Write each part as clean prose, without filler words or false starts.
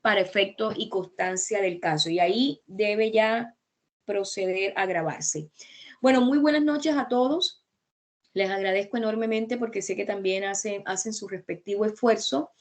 para efecto y constancia del caso. Y ahí debe ya proceder a grabarse. Bueno, muy buenas noches a todos. Les agradezco enormemente porque sé que también hacen su respectivo esfuerzo.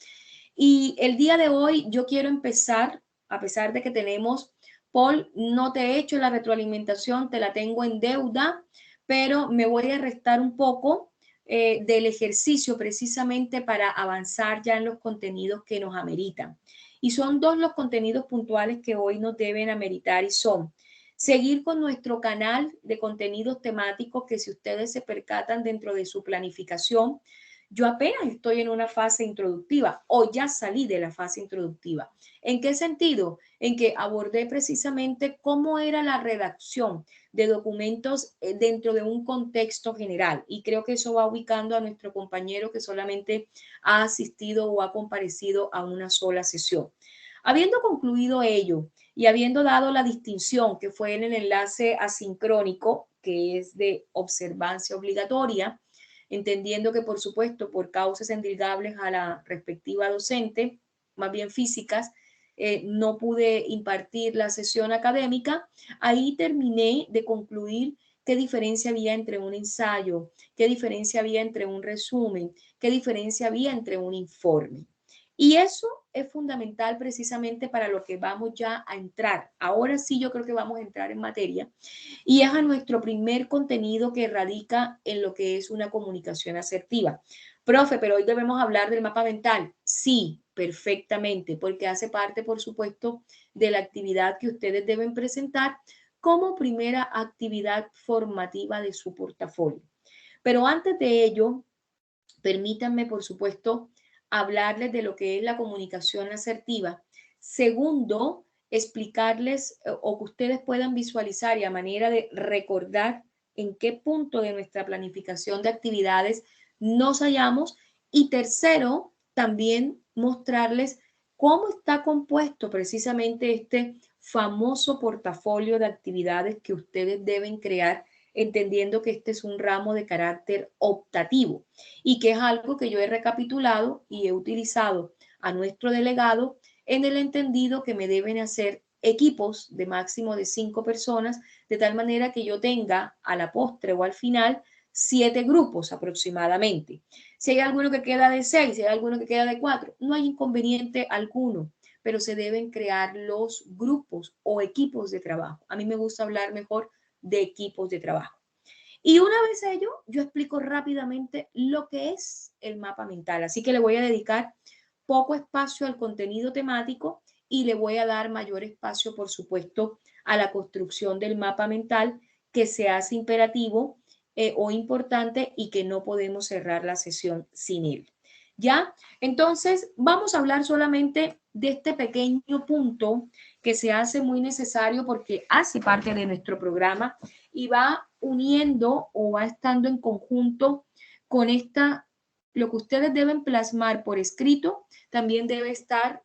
Y el día de hoy yo quiero empezar, a pesar de que tenemos, Paul, no te he hecho la retroalimentación, te la tengo en deuda, pero me voy a restar un poco del ejercicio precisamente para avanzar ya en los contenidos que nos ameritan. Y son dos los contenidos puntuales que hoy nos deben ameritar y son seguir con nuestro canal de contenidos temáticos que si ustedes se percatan dentro de su planificación, yo apenas estoy en una fase introductiva o ya salí de la fase introductiva. ¿En qué sentido? En que abordé precisamente cómo era la redacción de documentos dentro de un contexto general y creo que eso va ubicando a nuestro compañero que solamente ha asistido o ha comparecido a una sola sesión. Habiendo concluido ello y habiendo dado la distinción que fue en el enlace asincrónico, que es de observancia obligatoria, entendiendo que, por supuesto, por causas endilgables a la respectiva docente, más bien físicas, no pude impartir la sesión académica. Ahí terminé de concluir qué diferencia había entre un ensayo, qué diferencia había entre un resumen, qué diferencia había entre un informe. Y eso es fundamental precisamente para lo que vamos ya a entrar. Ahora sí yo creo que vamos a entrar en materia y es a nuestro primer contenido que radica en lo que es una comunicación asertiva. Profe, pero hoy debemos hablar del mapa mental. Sí, perfectamente, porque hace parte, por supuesto, de la actividad que ustedes deben presentar como primera actividad formativa de su portafolio. Pero antes de ello, permítanme, por supuesto, hablarles de lo que es la comunicación asertiva. Segundo, explicarles o que ustedes puedan visualizar y a manera de recordar en qué punto de nuestra planificación de actividades nos hallamos. Y tercero, también mostrarles cómo está compuesto precisamente este famoso portafolio de actividades que ustedes deben crear, entendiendo que este es un ramo de carácter optativo y que es algo que yo he recapitulado y he utilizado a nuestro delegado en el entendido que me deben hacer equipos de máximo de 5 personas, de tal manera que yo tenga a la postre o al final 7 grupos aproximadamente. Si hay alguno que queda de 6, si hay alguno que queda de 4, no hay inconveniente alguno, pero se deben crear los grupos o equipos de trabajo. A mí me gusta hablar mejor de equipos de trabajo. Y una vez ello, yo explico rápidamente lo que es el mapa mental. Así que le voy a dedicar poco espacio al contenido temático y le voy a dar mayor espacio, por supuesto, a la construcción del mapa mental que se hace imperativo o importante y que no podemos cerrar la sesión sin él. ¿Ya? Entonces, vamos a hablar solamente de este pequeño punto que se hace muy necesario porque hace parte de nuestro programa y va uniendo o va estando en conjunto con esta, lo que ustedes deben plasmar por escrito, también debe estar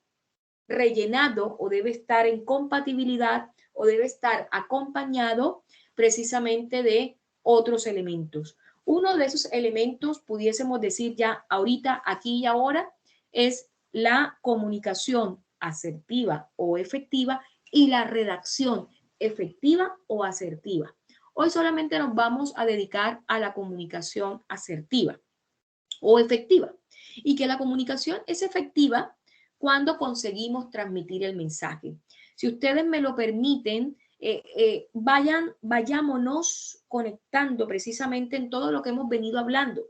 rellenado o debe estar en compatibilidad o debe estar acompañado precisamente de otros elementos. Uno de esos elementos, pudiésemos decir ya ahorita, aquí y ahora, es la comunicación asertiva o efectiva y la redacción efectiva o asertiva. Hoy solamente nos vamos a dedicar a la comunicación asertiva o efectiva y que la comunicación es efectiva cuando conseguimos transmitir el mensaje. Si ustedes me lo permiten, vayámonos conectando precisamente en todo lo que hemos venido hablando,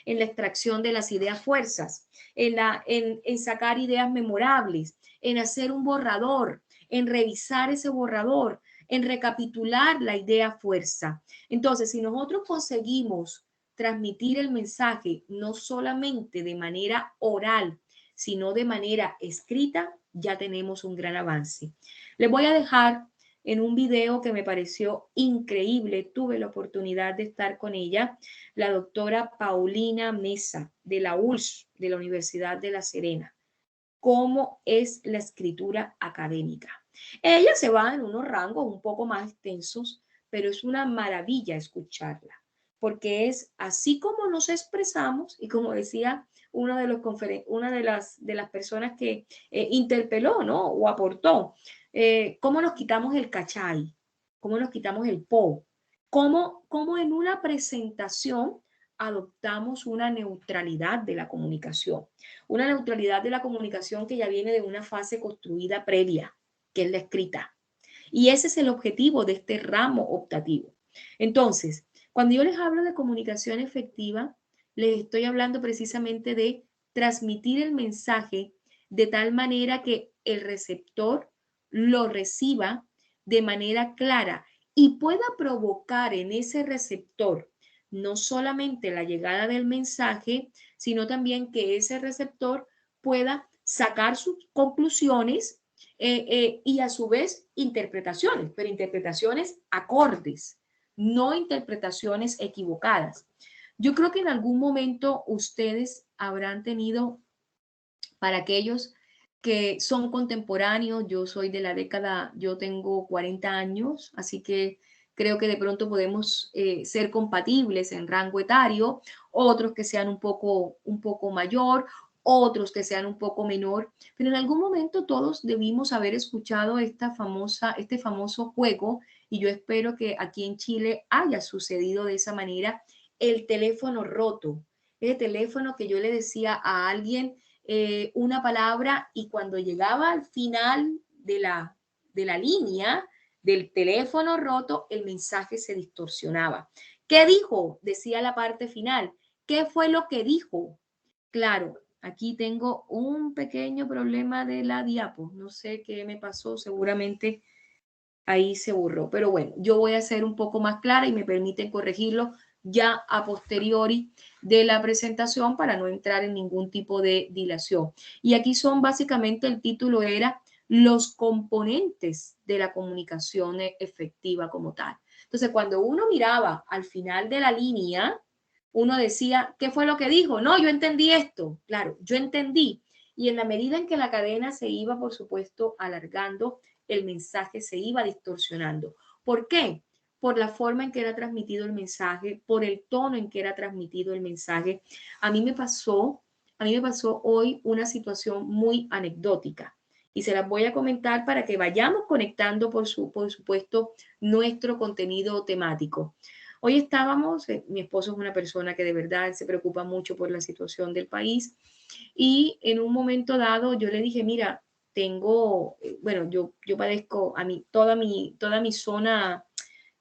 en la extracción de las ideas fuerzas, en sacar ideas memorables, en hacer un borrador, en revisar ese borrador, en recapitular la idea fuerza. Entonces, si nosotros conseguimos transmitir el mensaje no solamente de manera oral, sino de manera escrita, ya tenemos un gran avance. Les voy a dejar en un video que me pareció increíble, tuve la oportunidad de estar con ella, la doctora Paulina Mesa de la ULS, de la Universidad de La Serena, cómo es la escritura académica. Ella se va en unos rangos un poco más extensos, pero es una maravilla escucharla, porque es así como nos expresamos y como decía una de las personas que interpeló, ¿no? O aportó. ¿Cómo nos quitamos el cachai? ¿Cómo nos quitamos el po? ¿Cómo en una presentación adoptamos una neutralidad de la comunicación? Una neutralidad de la comunicación que ya viene de una fase construida previa, que es la escrita. Y ese es el objetivo de este ramo optativo. Entonces, cuando yo les hablo de comunicación efectiva, les estoy hablando precisamente de transmitir el mensaje de tal manera que el receptor lo reciba de manera clara y pueda provocar en ese receptor no solamente la llegada del mensaje, sino también que ese receptor pueda sacar sus conclusiones y a su vez interpretaciones, pero interpretaciones acordes, no interpretaciones equivocadas. Yo creo que en algún momento ustedes habrán tenido, para aquellos que son contemporáneos, yo soy de la década, yo tengo 40 años, así que creo que de pronto podemos ser compatibles en rango etario, otros que sean un poco mayor, otros que sean un poco menor, pero en algún momento todos debimos haber escuchado este famoso juego, y yo espero que aquí en Chile haya sucedido de esa manera, el teléfono roto, el teléfono que yo le decía a alguien una palabra y cuando llegaba al final de la línea del teléfono roto, el mensaje se distorsionaba. ¿Qué dijo? Decía la parte final. ¿Qué fue lo que dijo? Claro, aquí tengo un pequeño problema de la diapo. No sé qué me pasó, seguramente ahí se borró. Pero bueno, yo voy a ser un poco más clara y me permiten corregirlo ya a posteriori de la presentación para no entrar en ningún tipo de dilación. Y aquí son básicamente, el título era los componentes de la comunicación efectiva como tal. Entonces, cuando uno miraba al final de la línea, uno decía, ¿qué fue lo que dijo? No, yo entendí esto. Claro, yo entendí. Y en la medida en que la cadena se iba, por supuesto, alargando, el mensaje se iba distorsionando. ¿Por qué? Por la forma en que era transmitido el mensaje, por el tono en que era transmitido el mensaje. A mí me pasó hoy una situación muy anecdótica y se las voy a comentar para que vayamos conectando, por supuesto, nuestro contenido temático. Hoy estábamos, mi esposo es una persona que de verdad se preocupa mucho por la situación del país y en un momento dado yo le dije, mira, tengo, bueno, yo padezco toda mi zona,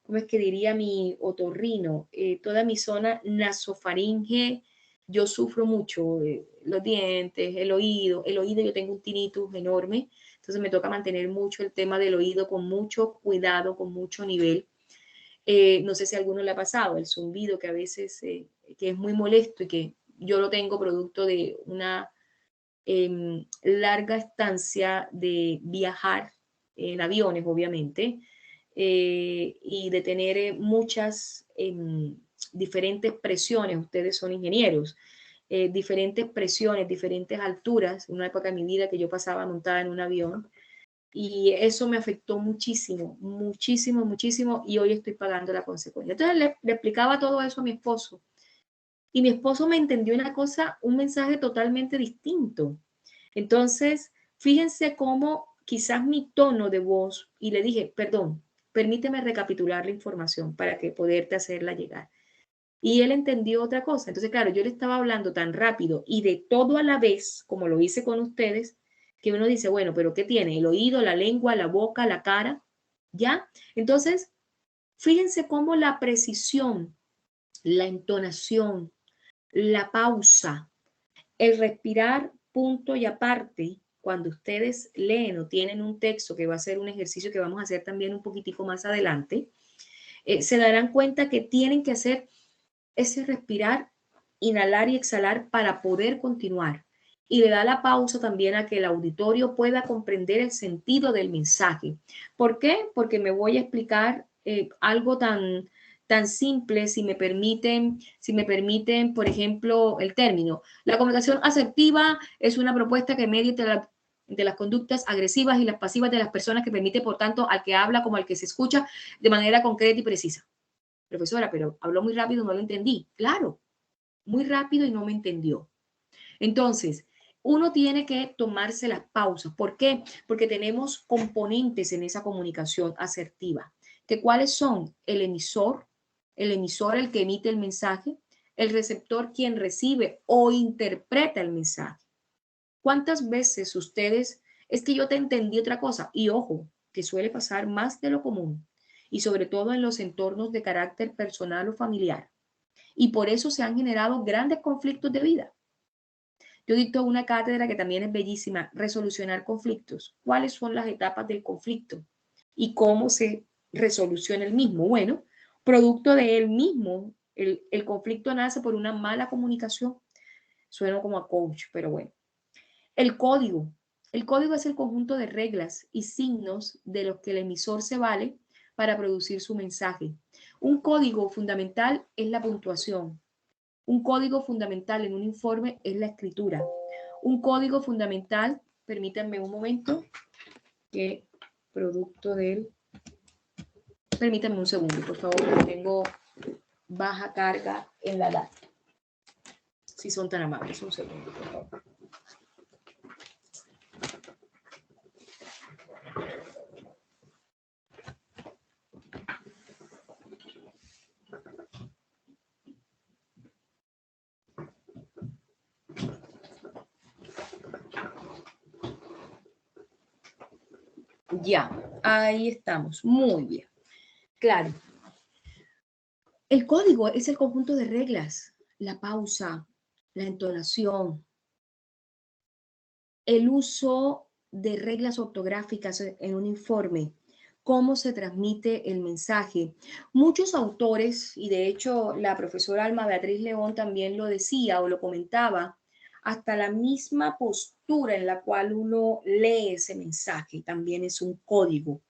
¿cómo es que diría mi otorrino? Toda mi zona nasofaringe, yo sufro mucho, los dientes, el oído, yo tengo un tinnitus enorme, entonces me toca mantener mucho el tema del oído con mucho cuidado, con mucho nivel. No sé si a alguno le ha pasado, el zumbido que a veces, que es muy molesto y que yo lo tengo producto de una larga estancia de viajar en aviones, obviamente, y de tener muchas diferentes presiones. Ustedes son ingenieros, diferentes presiones, diferentes alturas. En una época de mi vida que yo pasaba montada en un avión y eso me afectó muchísimo, muchísimo, muchísimo y hoy estoy pagando la consecuencia. Entonces le explicaba todo eso a mi esposo y mi esposo me entendió una cosa, un mensaje totalmente distinto. Entonces, fíjense cómo quizás mi tono de voz, y le dije, perdón, permíteme recapitular la información para que poderte hacerla llegar. Y él entendió otra cosa. Entonces, claro, yo le estaba hablando tan rápido y de todo a la vez, como lo hice con ustedes, que uno dice, bueno, pero ¿qué tiene? El oído, la lengua, la boca, la cara, ¿ya? Entonces, fíjense cómo la precisión, la entonación, la pausa, el respirar punto y aparte, cuando ustedes leen o tienen un texto, que va a ser un ejercicio que vamos a hacer también un poquitico más adelante, se darán cuenta que tienen que hacer ese respirar, inhalar y exhalar para poder continuar. Y le da la pausa también a que el auditorio pueda comprender el sentido del mensaje. ¿Por qué? Porque me voy a explicar algo tan simple, si me permiten, por ejemplo, el término. La comunicación asertiva es una propuesta que media de las conductas agresivas y las pasivas de las personas, que permite, por tanto, al que habla como al que se escucha de manera concreta y precisa. Profesora, pero habló muy rápido, no lo entendí. Claro, muy rápido y no me entendió. Entonces, uno tiene que tomarse las pausas. ¿Por qué? Porque tenemos componentes en esa comunicación asertiva. ¿Que cuáles son? El emisor el que emite el mensaje, el receptor quien recibe o interpreta el mensaje. ¿Cuántas veces ustedes, es que yo te entendí otra cosa? Y ojo, que suele pasar más de lo común, y sobre todo en los entornos de carácter personal o familiar. Y por eso se han generado grandes conflictos de vida. Yo dicto una cátedra que también es bellísima, resolucionar conflictos. ¿Cuáles son las etapas del conflicto? ¿Y cómo se resoluciona el mismo? Bueno, producto de él mismo, el conflicto nace por una mala comunicación. Suena como a coach, pero bueno. El código. El código es el conjunto de reglas y signos de los que el emisor se vale para producir su mensaje. Un código fundamental es la puntuación. Un código fundamental en un informe es la escritura. Un código fundamental, permítanme un momento, que producto del... Permítanme un segundo, por favor, que tengo baja carga en la data. Si son tan amables, un segundo, por favor. Ya, ahí estamos. Muy bien. Claro. El código es el conjunto de reglas, la pausa, la entonación, el uso de reglas ortográficas en un informe, cómo se transmite el mensaje. Muchos autores, y de hecho la profesora Alma Beatriz León también lo decía o lo comentaba, hasta la misma postura en la cual uno lee ese mensaje también es un código.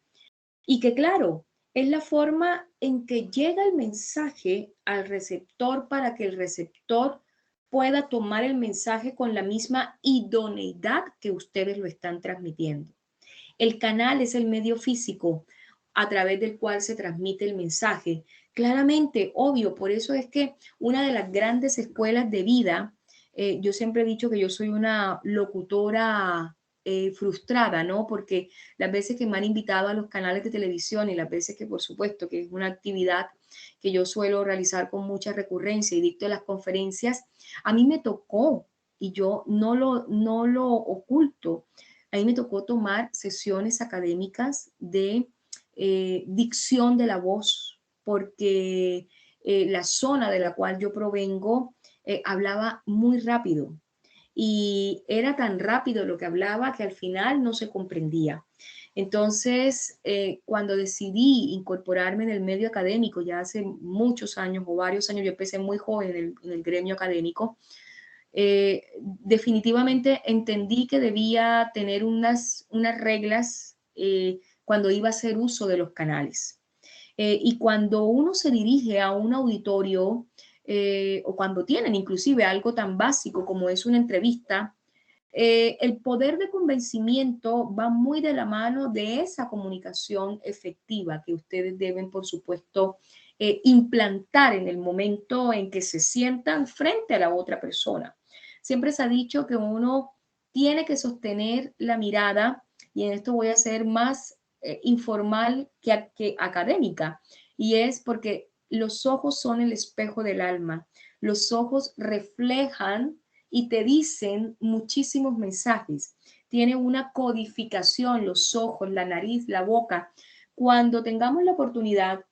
Y que claro, es la forma en que llega el mensaje al receptor para que el receptor pueda tomar el mensaje con la misma idoneidad que ustedes lo están transmitiendo. El canal es el medio físico a través del cual se transmite el mensaje. Claramente, obvio, por eso es que una de las grandes escuelas de vida, yo siempre he dicho que yo soy una locutora frustrada, ¿no? Porque las veces que me han invitado a los canales de televisión y las veces que, por supuesto, que es una actividad que yo suelo realizar con mucha recurrencia y dicto las conferencias, a mí me tocó, y yo no lo oculto, a mí me tocó tomar sesiones académicas de dicción de la voz, porque la zona de la cual yo provengo hablaba muy rápido y era tan rápido lo que hablaba que al final no se comprendía. Entonces, cuando decidí incorporarme en el medio académico, ya hace muchos años o varios años, yo empecé muy joven en el gremio académico, definitivamente entendí que debía tener unas reglas cuando iba a hacer uso de los canales. Y cuando uno se dirige a un auditorio o cuando tienen inclusive algo tan básico como es una entrevista, el poder de convencimiento va muy de la mano de esa comunicación efectiva que ustedes deben, por supuesto, implantar en el momento en que se sientan frente a la otra persona. Siempre se ha dicho que uno tiene que sostener la mirada, y en esto voy a ser más informal que académica, y es porque los ojos son el espejo del alma. Los ojos reflejan y te dicen muchísimos mensajes. Tiene una codificación, los ojos, la nariz, la boca. Cuando tengamos la oportunidad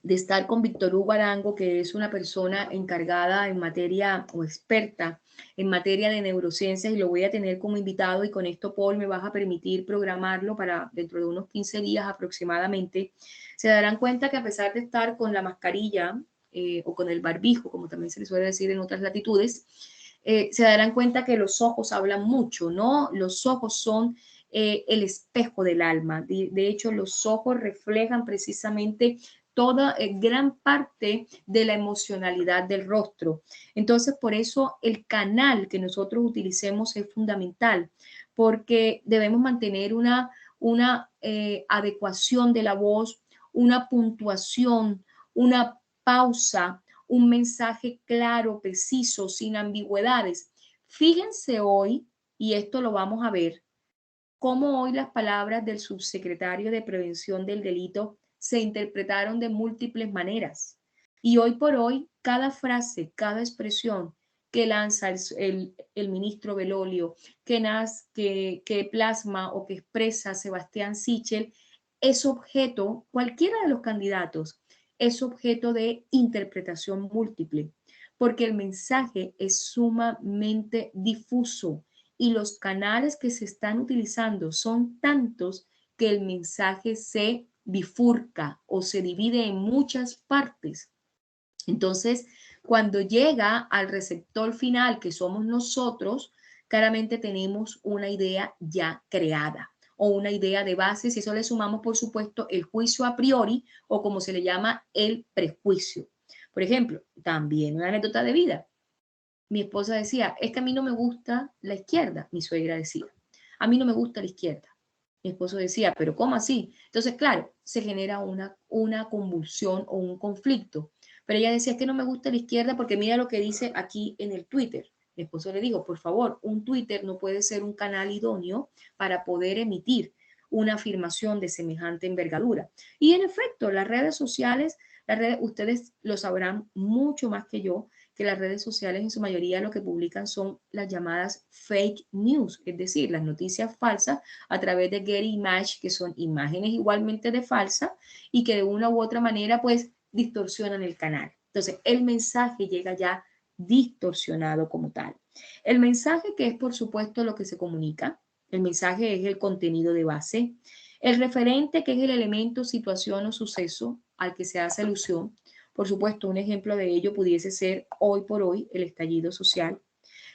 de estar con Víctor Hugo Arango, que es una persona encargada en materia o experta en materia de neurociencias, y lo voy a tener como invitado, y con esto, Paul, me vas a permitir programarlo para dentro de unos 15 días aproximadamente, se darán cuenta que a pesar de estar con la mascarilla o con el barbijo, como también se le suele decir en otras latitudes, se darán cuenta que los ojos hablan mucho, ¿no? Los ojos son el espejo del alma. De hecho, los ojos reflejan precisamente toda gran parte de la emocionalidad del rostro. Entonces, por eso el canal que nosotros utilicemos es fundamental, porque debemos mantener una adecuación de la voz, una puntuación, una pausa, un mensaje claro, preciso, sin ambigüedades. Fíjense hoy, y esto lo vamos a ver, cómo hoy las palabras del subsecretario de Prevención del Delito se interpretaron de múltiples maneras. Y hoy por hoy, cada frase, cada expresión que lanza el ministro Belolio, que plasma o que expresa Sebastián Sichel, es objeto, cualquiera de los candidatos, es objeto de interpretación múltiple, porque el mensaje es sumamente difuso y los canales que se están utilizando son tantos que el mensaje se bifurca o se divide en muchas partes. Entonces, cuando llega al receptor final, que somos nosotros, claramente tenemos una idea ya creada o una idea de base, si eso le sumamos, por supuesto, el juicio a priori o como se le llama el prejuicio. Por ejemplo, también una anécdota de vida. Mi esposa decía, es que a mí no me gusta la izquierda, mi suegra decía, a mí no me gusta la izquierda. Mi esposo decía, pero ¿cómo así? Entonces, claro, se genera una convulsión o un conflicto. Pero ella decía, es que no me gusta la izquierda porque mira lo que dice aquí en el Twitter. Mi esposo le dijo, por favor, un Twitter no puede ser un canal idóneo para poder emitir una afirmación de semejante envergadura. Y en efecto, ustedes lo sabrán mucho más que yo, que las redes sociales en su mayoría lo que publican son las llamadas fake news, es decir, las noticias falsas a través de Getty Images, que son imágenes igualmente de falsas y que de una u otra manera pues distorsionan el canal. Entonces, el mensaje llega ya distorsionado como tal. El mensaje, que es por supuesto lo que se comunica, el mensaje es el contenido de base. El referente, que es el elemento, situación o suceso al que se hace alusión. Por supuesto, un ejemplo de ello pudiese ser hoy por hoy el estallido social.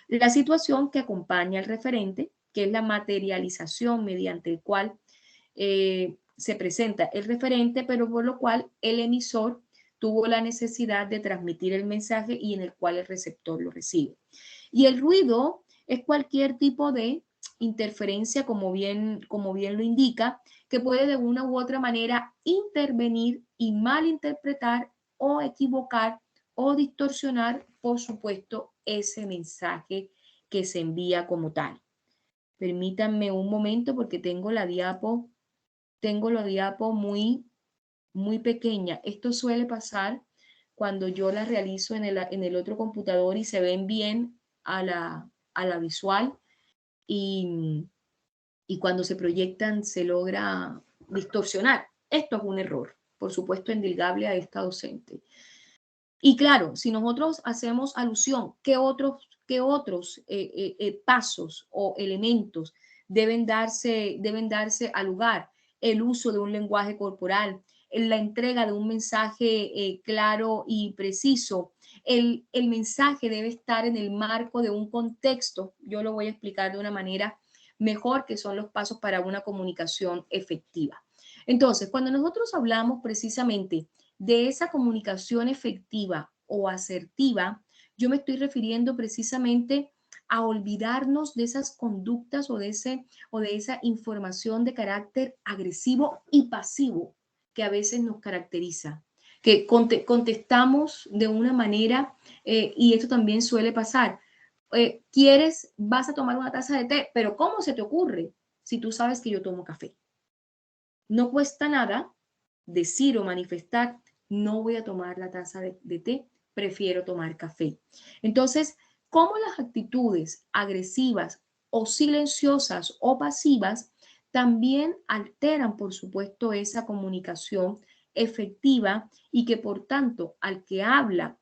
La situación que acompaña al referente, que es la materialización mediante el cual se presenta el referente, pero por lo cual el emisor tuvo la necesidad de transmitir el mensaje y en el cual el receptor lo recibe. Y el ruido es cualquier tipo de interferencia, como bien lo indica, que puede de una u otra manera intervenir y malinterpretar o equivocar o distorsionar, por supuesto, ese mensaje que se envía como tal. Permítanme un momento porque tengo la diapo muy pequeña. Esto suele pasar cuando yo la realizo en el otro computador y se ven bien a la visual y cuando se proyectan se logra distorsionar. Esto es un error, por supuesto, endilgable a esta docente. Y claro, si nosotros hacemos alusión, qué otros pasos o elementos deben darse al lugar? El uso de un lenguaje corporal, la entrega de un mensaje claro y preciso. El mensaje debe estar en el marco de un contexto. Yo lo voy a explicar de una manera mejor, que son los pasos para una comunicación efectiva. Entonces, cuando nosotros hablamos precisamente de esa comunicación efectiva o asertiva, yo me estoy refiriendo precisamente a olvidarnos de esas conductas o de esa información de carácter agresivo y pasivo que a veces nos caracteriza, que contestamos de una manera, y esto también suele pasar. Vas a tomar una taza de té, pero ¿cómo se te ocurre si tú sabes que yo tomo café? No cuesta nada decir o manifestar, no voy a tomar la taza de té, prefiero tomar café. Entonces, ¿cómo las actitudes agresivas o silenciosas o pasivas también alteran, por supuesto, esa comunicación efectiva y que, por tanto, al que habla,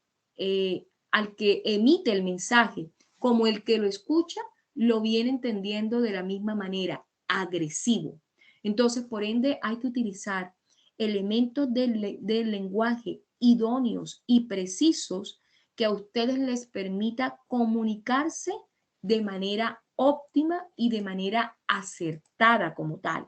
al que emite el mensaje, como el que lo escucha, lo viene entendiendo de la misma manera, agresivo? Entonces, por ende, hay que utilizar elementos del lenguaje idóneos y precisos que a ustedes les permita comunicarse de manera óptima y de manera acertada como tal.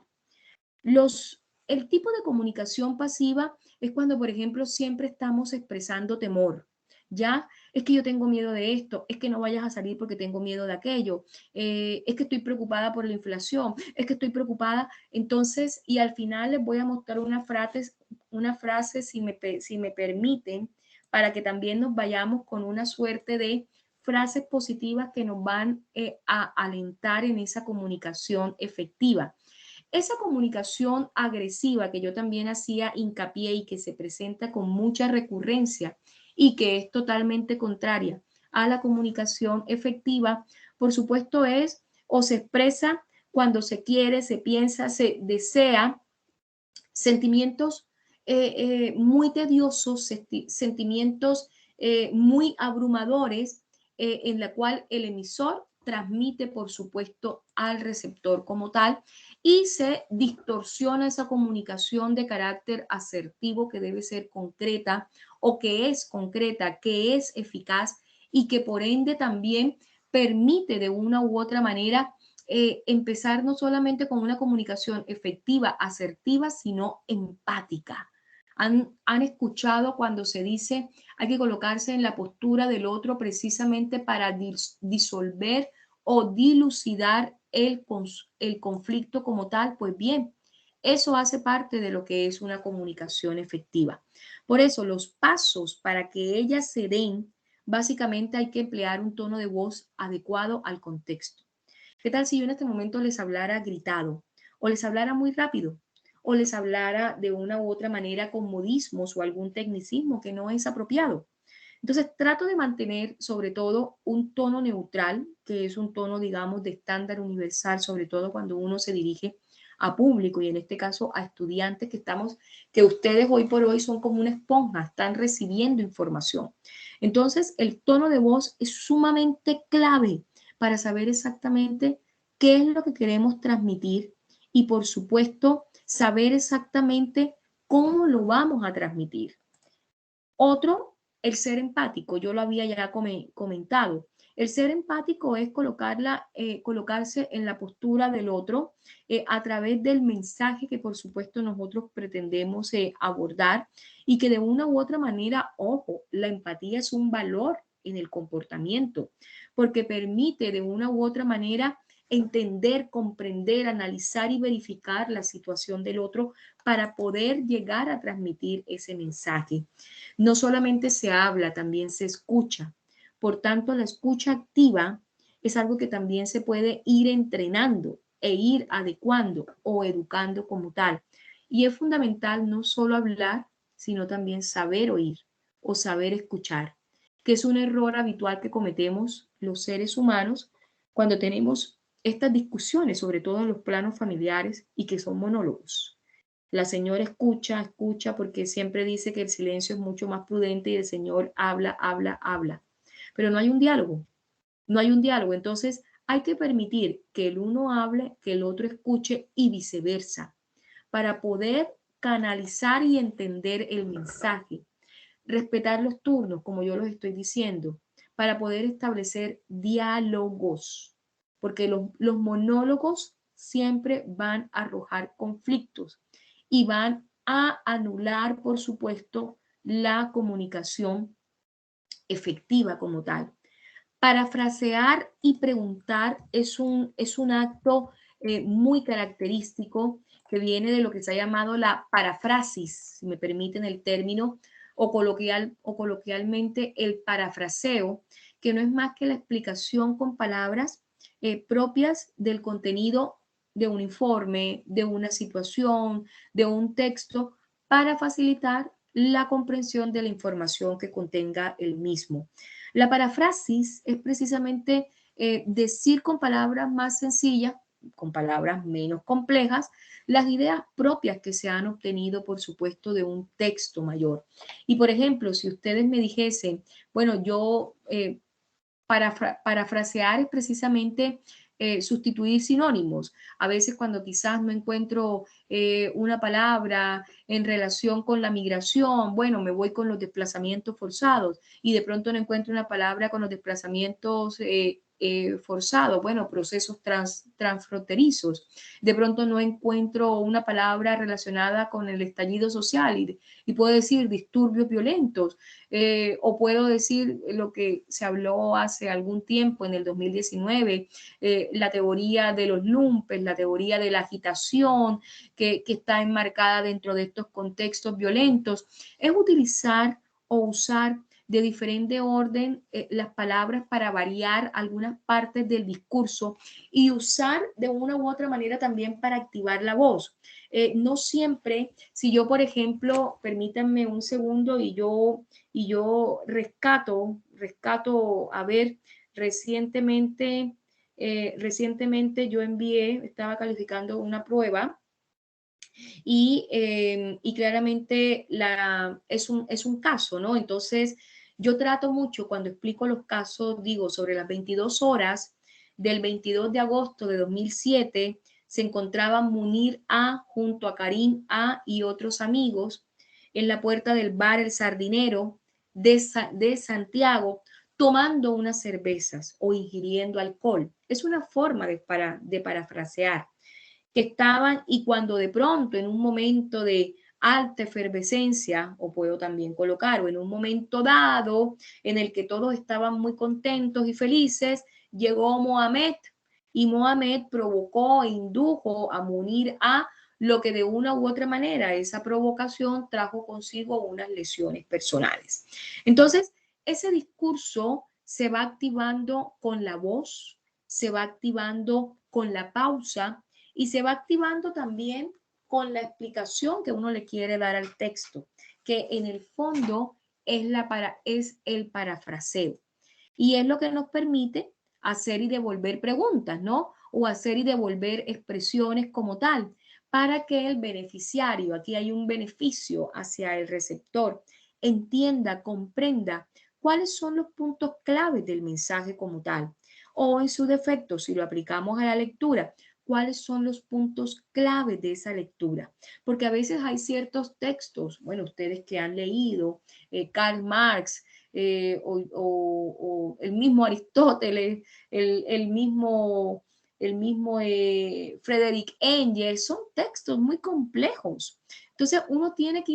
El tipo de comunicación pasiva es cuando, por ejemplo, siempre estamos expresando temor. Ya, es que yo tengo miedo de esto, es que no vayas a salir porque tengo miedo de aquello, es que estoy preocupada por la inflación, es que estoy preocupada. Entonces, y al final les voy a mostrar una frase si me permiten, para que también nos vayamos con una suerte de frases positivas que nos van a alentar en esa comunicación efectiva. Esa comunicación agresiva que yo también hacía hincapié y que se presenta con mucha recurrencia y que es totalmente contraria a la comunicación efectiva, por supuesto es o se expresa cuando se quiere, se piensa, se desea sentimientos muy tediosos, sentimientos muy abrumadores, en la cual el emisor transmite, por supuesto, al receptor como tal y se distorsiona esa comunicación de carácter asertivo que debe ser concreta o que es concreta, que es eficaz y que por ende también permite de una u otra manera empezar no solamente con una comunicación efectiva, asertiva, sino empática. Han escuchado cuando se dice hay que colocarse en la postura del otro precisamente para disolver o dilucidar el conflicto como tal. Pues bien, eso hace parte de lo que es una comunicación efectiva. Por eso, los pasos para que ellas se den, básicamente hay que emplear un tono de voz adecuado al contexto. ¿Qué tal si yo en este momento les hablara gritado o les hablara muy rápido o les hablara de una u otra manera con modismos o algún tecnicismo que no es apropiado? Entonces trato de mantener sobre todo un tono neutral, que es un tono, digamos, de estándar universal, sobre todo cuando uno se dirige a público y en este caso a estudiantes que ustedes hoy por hoy son como una esponja, están recibiendo información. Entonces el tono de voz es sumamente clave para saber exactamente qué es lo que queremos transmitir y por supuesto saber exactamente cómo lo vamos a transmitir. Otro, el ser empático, yo lo había ya comentado. El ser empático es colocarse en la postura del otro a través del mensaje que por supuesto nosotros pretendemos abordar y que de una u otra manera, ojo, la empatía es un valor en el comportamiento porque permite de una u otra manera entender, comprender, analizar y verificar la situación del otro para poder llegar a transmitir ese mensaje. No solamente se habla, también se escucha. Por tanto, la escucha activa es algo que también se puede ir entrenando e ir adecuando o educando como tal. Y es fundamental no solo hablar, sino también saber oír o saber escuchar, que es un error habitual que cometemos los seres humanos cuando tenemos estas discusiones, sobre todo en los planos familiares y que son monólogos. La señora escucha, escucha, porque siempre dice que el silencio es mucho más prudente y el señor habla, habla, habla. Pero no hay un diálogo, no hay un diálogo. Entonces hay que permitir que el uno hable, que el otro escuche y viceversa, para poder canalizar y entender el mensaje. Respetar los turnos, como yo los estoy diciendo, para poder establecer diálogos, porque los monólogos siempre van a arrojar conflictos y van a anular, por supuesto, la comunicación efectiva como tal. Parafrasear y preguntar es un acto muy característico que viene de lo que se ha llamado la parafrasis, si me permiten el término, o coloquialmente el parafraseo, que no es más que la explicación con palabras propias del contenido de un informe, de una situación, de un texto, para facilitar la comprensión de la información que contenga el mismo. La parafrasis es precisamente decir con palabras más sencillas, con palabras menos complejas, las ideas propias que se han obtenido, por supuesto, de un texto mayor. Y, por ejemplo, si ustedes me dijesen, bueno, yo parafrasear es precisamente sustituir sinónimos. A veces cuando quizás no encuentro una palabra en relación con la migración, bueno, me voy con los desplazamientos forzados y de pronto no encuentro una palabra con los desplazamientos forzados, bueno, procesos transfronterizos. De pronto no encuentro una palabra relacionada con el estallido social y puedo decir disturbios violentos. O puedo decir lo que se habló hace algún tiempo, en el 2019, la teoría de los lumpes, la teoría de la agitación que está enmarcada dentro de estos contextos violentos, es utilizar o usar de diferente orden las palabras para variar algunas partes del discurso y usar de una u otra manera también para activar la voz. No siempre, si yo, por ejemplo, permítanme un segundo y yo rescato, a ver, recientemente yo estaba calificando una prueba y claramente es un caso, ¿no? Entonces, yo trato mucho cuando explico los casos, digo, sobre las 22 horas del 22 de agosto de 2007, se encontraban Munir A junto a Karim A y otros amigos en la puerta del bar El Sardinero de Santiago tomando unas cervezas o ingiriendo alcohol. Es una forma de parafrasear que estaban y cuando de pronto en un momento de alta efervescencia, o puedo también colocar, o en un momento dado en el que todos estaban muy contentos y felices, llegó Mohamed y Mohamed provocó e indujo a Munir a lo que de una u otra manera esa provocación trajo consigo unas lesiones personales. Entonces, ese discurso se va activando con la voz, se va activando con la pausa y se va activando también con la explicación que uno le quiere dar al texto, que en el fondo es el parafraseo. Y es lo que nos permite hacer y devolver preguntas, ¿no? O hacer y devolver expresiones como tal, para que el beneficiario, aquí hay un beneficio hacia el receptor, entienda, comprenda cuáles son los puntos claves del mensaje como tal. O en su defecto, si lo aplicamos a la lectura, cuáles son los puntos claves de esa lectura. Porque a veces hay ciertos textos, bueno, ustedes que han leído Karl Marx, o el mismo Aristóteles, el mismo Friedrich Engels, son textos muy complejos. Entonces uno tiene que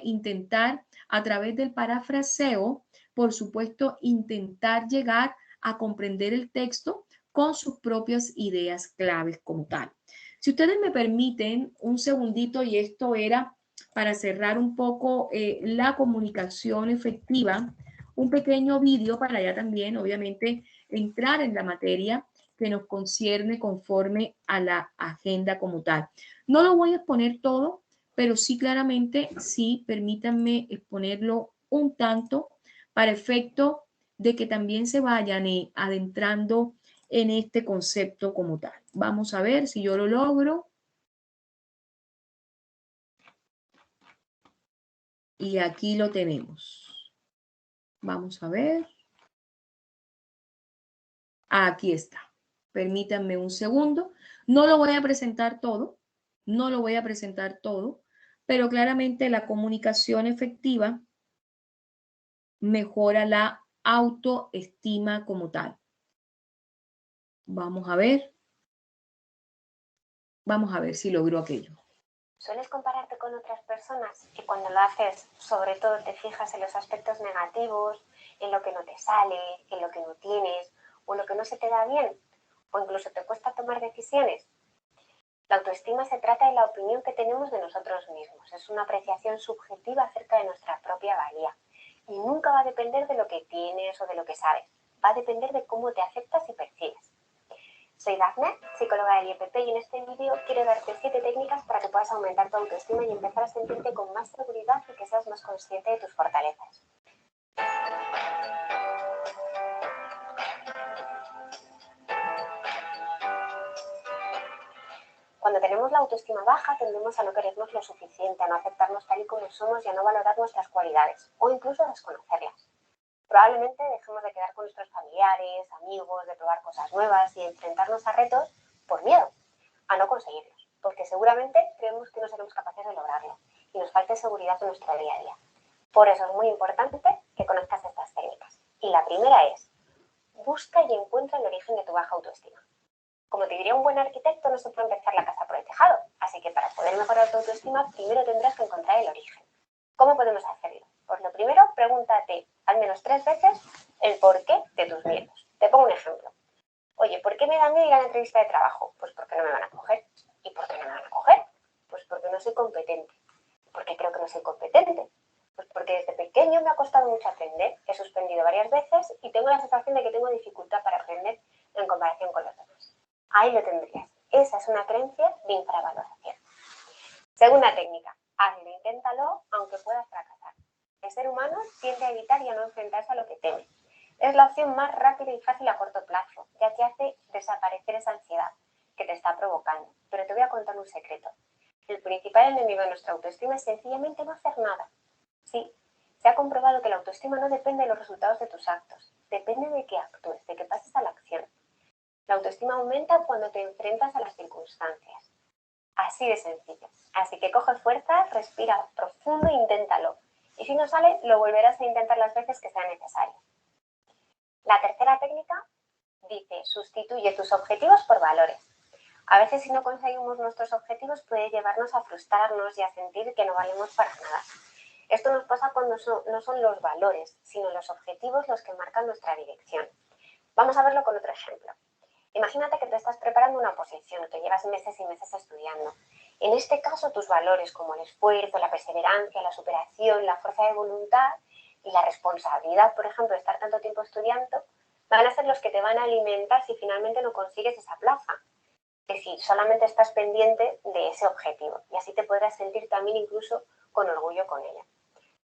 intentar a través del parafraseo, por supuesto, intentar llegar a comprender el texto con sus propias ideas claves como tal. Si ustedes me permiten un segundito, y esto era para cerrar un poco la comunicación efectiva, un pequeño vídeo para ya también, obviamente, entrar en la materia que nos concierne conforme a la agenda como tal. No lo voy a exponer todo, pero sí claramente, sí, permítanme exponerlo un tanto para efecto de que también se vayan adentrando en este concepto como tal. Vamos a ver si yo lo logro. Y aquí lo tenemos. Vamos a ver. Aquí está. Permítanme un segundo. No lo voy a presentar todo. No lo voy a presentar todo. Pero claramente la comunicación efectiva mejora la autoestima como tal. Vamos a ver. Vamos a ver si logro aquello. ¿Sueles compararte con otras personas y cuando lo haces, sobre todo te fijas en los aspectos negativos, en lo que no te sale, en lo que no tienes o en lo que no se te da bien o incluso te cuesta tomar decisiones? La autoestima se trata de la opinión que tenemos de nosotros mismos. Es una apreciación subjetiva acerca de nuestra propia valía y nunca va a depender de lo que tienes o de lo que sabes. Va a depender de cómo te aceptas y percibes. Soy Dafne, psicóloga del IEPP, y en este vídeo quiero darte 7 técnicas para que puedas aumentar tu autoestima y empezar a sentirte con más seguridad y que seas más consciente de tus fortalezas. Cuando tenemos la autoestima baja, tendemos a no querernos lo suficiente, a no aceptarnos tal y como somos y a no valorar nuestras cualidades, o incluso a desconocerlas. Probablemente dejemos de quedar con nuestros familiares, amigos, de probar cosas nuevas y enfrentarnos a retos por miedo a no conseguirlos, porque seguramente creemos que no seremos capaces de lograrlo y nos falta seguridad en nuestro día a día. Por eso es muy importante que conozcas estas técnicas. Y la primera es, busca y encuentra el origen de tu baja autoestima. Como te diría un buen arquitecto, no se puede empezar la casa por el tejado, así que para poder mejorar tu autoestima, primero tendrás que encontrar el origen. ¿Cómo podemos hacerlo? Pues lo primero, pregúntate al menos 3 veces el porqué de tus miedos. Te pongo un ejemplo. Oye, ¿por qué me da miedo ir a la entrevista de trabajo? Pues porque no me van a coger. ¿Y por qué no me van a coger? Pues porque no soy competente. ¿Por qué creo que no soy competente? Pues porque desde pequeño me ha costado mucho aprender, he suspendido varias veces y tengo la sensación de que tengo dificultad para aprender en comparación con los demás. Ahí lo tendrías. Esa es una creencia de infravaloración. Segunda técnica, hazlo, inténtalo, aunque puedas fracasar. El ser humano tiende a evitar y a no enfrentarse a lo que teme. Es la opción más rápida y fácil a corto plazo, ya que hace desaparecer esa ansiedad que te está provocando. Pero te voy a contar un secreto. El principal enemigo de nuestra autoestima es sencillamente no hacer nada. Sí, se ha comprobado que la autoestima no depende de los resultados de tus actos, depende de que actúes, de que pases a la acción. La autoestima aumenta cuando te enfrentas a las circunstancias. Así de sencillo. Así que coge fuerza, respira profundo e inténtalo. Y si no sale, lo volverás a intentar las veces que sea necesario. La tercera técnica dice, sustituye tus objetivos por valores. A veces si no conseguimos nuestros objetivos puede llevarnos a frustrarnos y a sentir que no valemos para nada. Esto nos pasa cuando no son los valores, sino los objetivos los que marcan nuestra dirección. Vamos a verlo con otro ejemplo. Imagínate que te estás preparando una oposición, que llevas meses y meses estudiando. En este caso, tus valores como el esfuerzo, la perseverancia, la superación, la fuerza de voluntad y la responsabilidad, por ejemplo, de estar tanto tiempo estudiando, van a ser los que te van a alimentar si finalmente no consigues esa plaza. Es decir, solamente estás pendiente de ese objetivo y así te podrás sentir también incluso con orgullo con ella.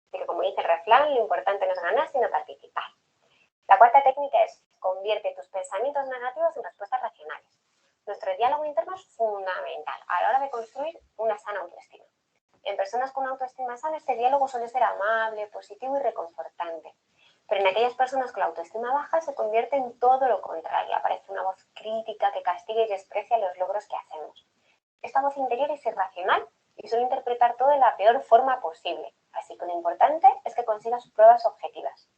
Así que como dice el refrán, lo importante no es ganar, sino participar. La cuarta técnica es convierte tus pensamientos negativos en respuestas racionales. Nuestro diálogo interno es fundamental a la hora de construir una sana autoestima. En personas con una autoestima sana, este diálogo suele ser amable, positivo y reconfortante. Pero en aquellas personas con la autoestima baja se convierte en todo lo contrario. Aparece una voz crítica que castiga y desprecia los logros que hacemos. Esta voz interior es irracional y suele interpretar todo de la peor forma posible. Así que lo importante es que consigas pruebas objetivas.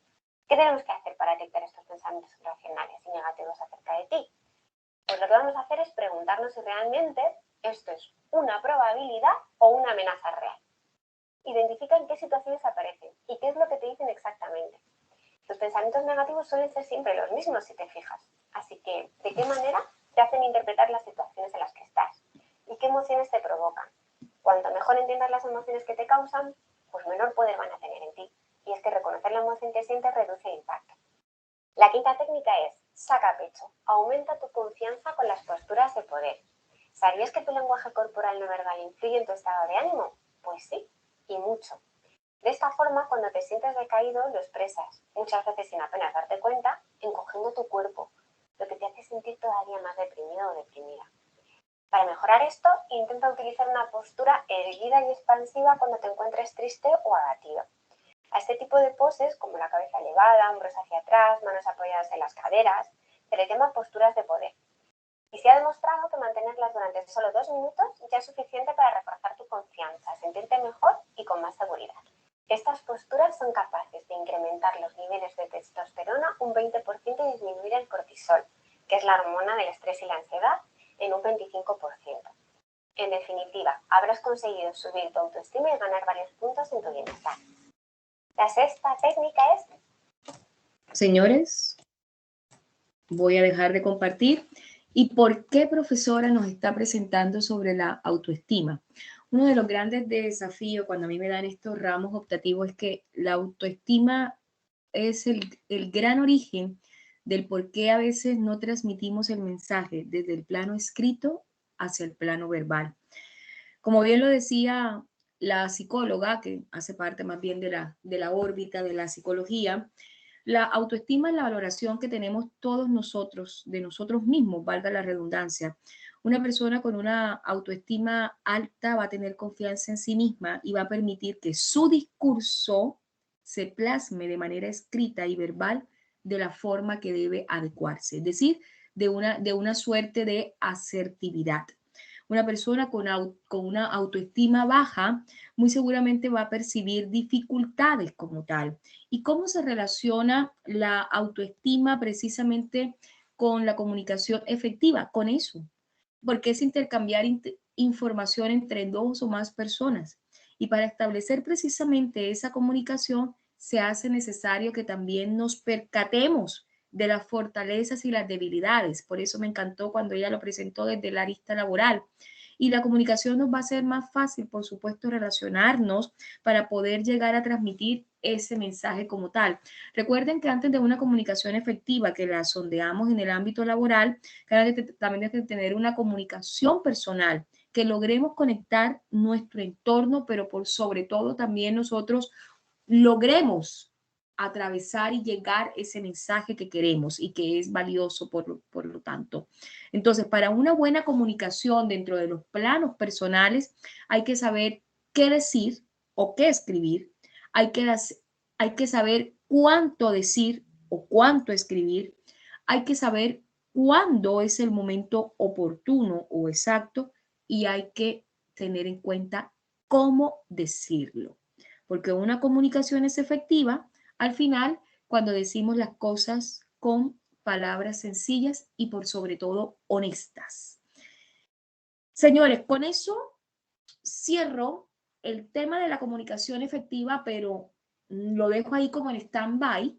¿Qué tenemos que hacer para detectar estos pensamientos irracionales y negativos acerca de ti? Pues lo que vamos a hacer es preguntarnos si realmente esto es una probabilidad o una amenaza real. Identifica en qué situaciones aparecen y qué es lo que te dicen exactamente. Los pensamientos negativos suelen ser siempre los mismos si te fijas. Así que, ¿de qué manera te hacen interpretar las situaciones en las que estás? ¿Y qué emociones te provocan? Cuanto mejor entiendas las emociones que te causan, pues menor poder van a tener en ti. Y es que reconocer la emoción que sientes reduce el impacto. La quinta técnica es, saca pecho, aumenta tu confianza con las posturas de poder. ¿Sabías que tu lenguaje corporal no verbal influye en tu estado de ánimo? Pues sí, y mucho. De esta forma, cuando te sientes decaído, lo expresas, muchas veces sin apenas darte cuenta, encogiendo tu cuerpo, lo que te hace sentir todavía más deprimido o deprimida. Para mejorar esto, intenta utilizar una postura erguida y expansiva cuando te encuentres triste o abatido. A este tipo de poses, como la cabeza elevada, hombros hacia atrás, manos apoyadas en las caderas, se les llama posturas de poder. Y se ha demostrado que mantenerlas durante solo 2 minutos ya es suficiente para reforzar tu confianza, sentirte mejor y con más seguridad. Estas posturas son capaces de incrementar los niveles de testosterona un 20% y disminuir el cortisol, que es la hormona del estrés y la ansiedad, en un 25%. En definitiva, habrás conseguido subir tu autoestima y ganar varios puntos en tu bienestar. La sexta técnica es... Señores, voy a dejar de compartir. ¿Y por qué, profesora, nos está presentando sobre la autoestima? Uno de los grandes desafíos cuando a mí me dan estos ramos optativos es que la autoestima es el gran origen del por qué a veces no transmitimos el mensaje desde el plano escrito hacia el plano verbal. Como bien lo decía la psicóloga, que hace parte más bien de la órbita de la psicología, la autoestima es la valoración que tenemos todos nosotros, de nosotros mismos, valga la redundancia. Una persona con una autoestima alta va a tener confianza en sí misma y va a permitir que su discurso se plasme de manera escrita y verbal de la forma que debe adecuarse, es decir, de una suerte de asertividad. Una persona con una autoestima baja muy seguramente va a percibir dificultades como tal. ¿Y cómo se relaciona la autoestima precisamente con la comunicación efectiva? Con eso, porque es intercambiar información entre dos o más personas. Y para establecer precisamente esa comunicación, se hace necesario que también nos percatemos de las fortalezas y las debilidades. Por eso me encantó cuando ella lo presentó desde la arista laboral. y la comunicación nos va a ser más fácil, por supuesto, relacionarnos para poder llegar a transmitir ese mensaje como tal. Recuerden que antes de una comunicación efectiva que la sondeamos en el ámbito laboral, también hay que tener una comunicación personal, que logremos conectar nuestro entorno, pero por sobre todo también nosotros logremos atravesar y llegar ese mensaje que queremos y que es valioso por lo tanto. Entonces, para una buena comunicación dentro de los planos personales, hay que saber qué decir o qué escribir, hay que saber cuánto decir o cuánto escribir, hay que saber cuándo es el momento oportuno o exacto y hay que tener en cuenta cómo decirlo. Porque una comunicación es efectiva al final cuando decimos las cosas con palabras sencillas y por sobre todo honestas. Señores, con eso cierro el tema de la comunicación efectiva, pero lo dejo ahí como en stand-by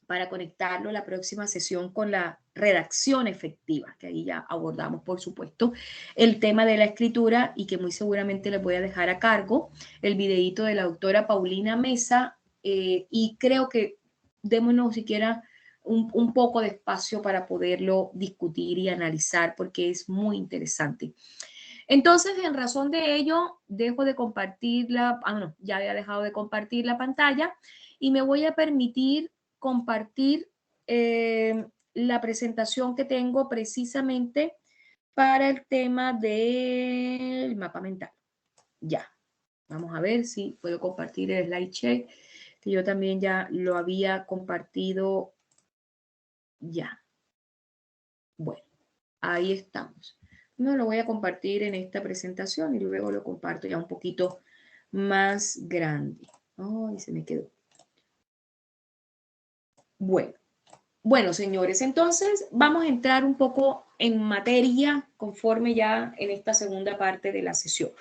para conectarlo la próxima sesión con la redacción efectiva, que ahí ya abordamos, por supuesto, el tema de la escritura y que muy seguramente les voy a dejar a cargo el videíto de la doctora Paulina Mesa y creo que démonos siquiera un poco de espacio para poderlo discutir y analizar porque es muy interesante. Entonces, en razón de ello, dejo de compartir no, ya había dejado de compartir la pantalla y me voy a permitir compartir la presentación que tengo precisamente para el tema del mapa mental. Ya, vamos a ver si puedo compartir el slide share, que yo también ya lo había compartido ya. Bueno, ahí estamos. No lo voy a compartir en esta presentación y luego lo comparto ya un poquito más grande. Ay, se me quedó. Bueno, señores, entonces vamos a entrar un poco en materia conforme ya en esta segunda parte de la sesión.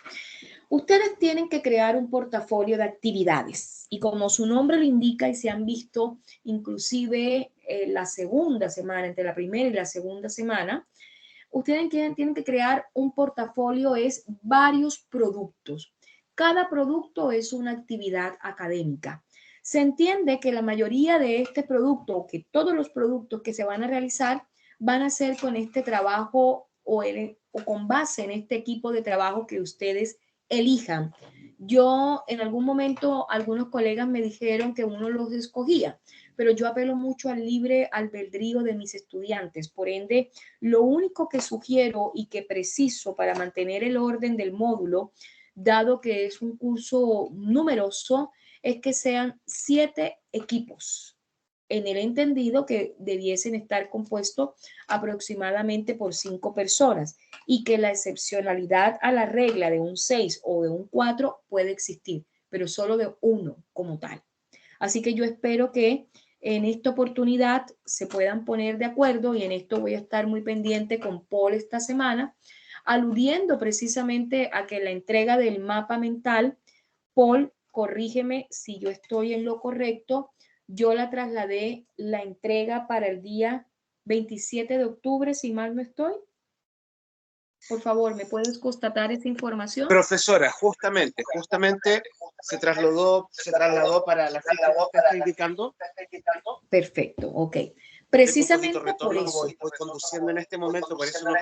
Ustedes tienen que crear un portafolio de actividades y como su nombre lo indica y se han visto inclusive la segunda semana, entre la primera y la segunda semana, ustedes tienen que crear un portafolio, es varios productos. Cada producto es una actividad académica. Se entiende que la mayoría de este producto, o que todos los productos que se van a realizar, van a ser con este trabajo o con base en este equipo de trabajo que ustedes elijan. Yo en algún momento, algunos colegas me dijeron que uno los escogía, pero yo apelo mucho al libre albedrío de mis estudiantes. Por ende, lo único que sugiero y que preciso para mantener el orden del módulo, dado que es un curso numeroso, es que sean 7 equipos, en el entendido que debiesen estar compuestos aproximadamente por 5 personas y que la excepcionalidad a la regla de un 6 o de un 4 puede existir, pero solo de uno como tal. Así que yo espero que en esta oportunidad se puedan poner de acuerdo y en esto voy a estar muy pendiente con Paul esta semana, aludiendo precisamente a que la entrega del mapa mental, Paul, corrígeme si yo estoy en lo correcto, yo la trasladé la entrega para el día 27 de octubre, si mal no estoy. Por favor, ¿me puedes constatar esa información? Profesora, justamente se trasladó para la fecha que usted está indicando. Perfecto, ok. Precisamente por eso. Voy conduciendo en este momento, por eso no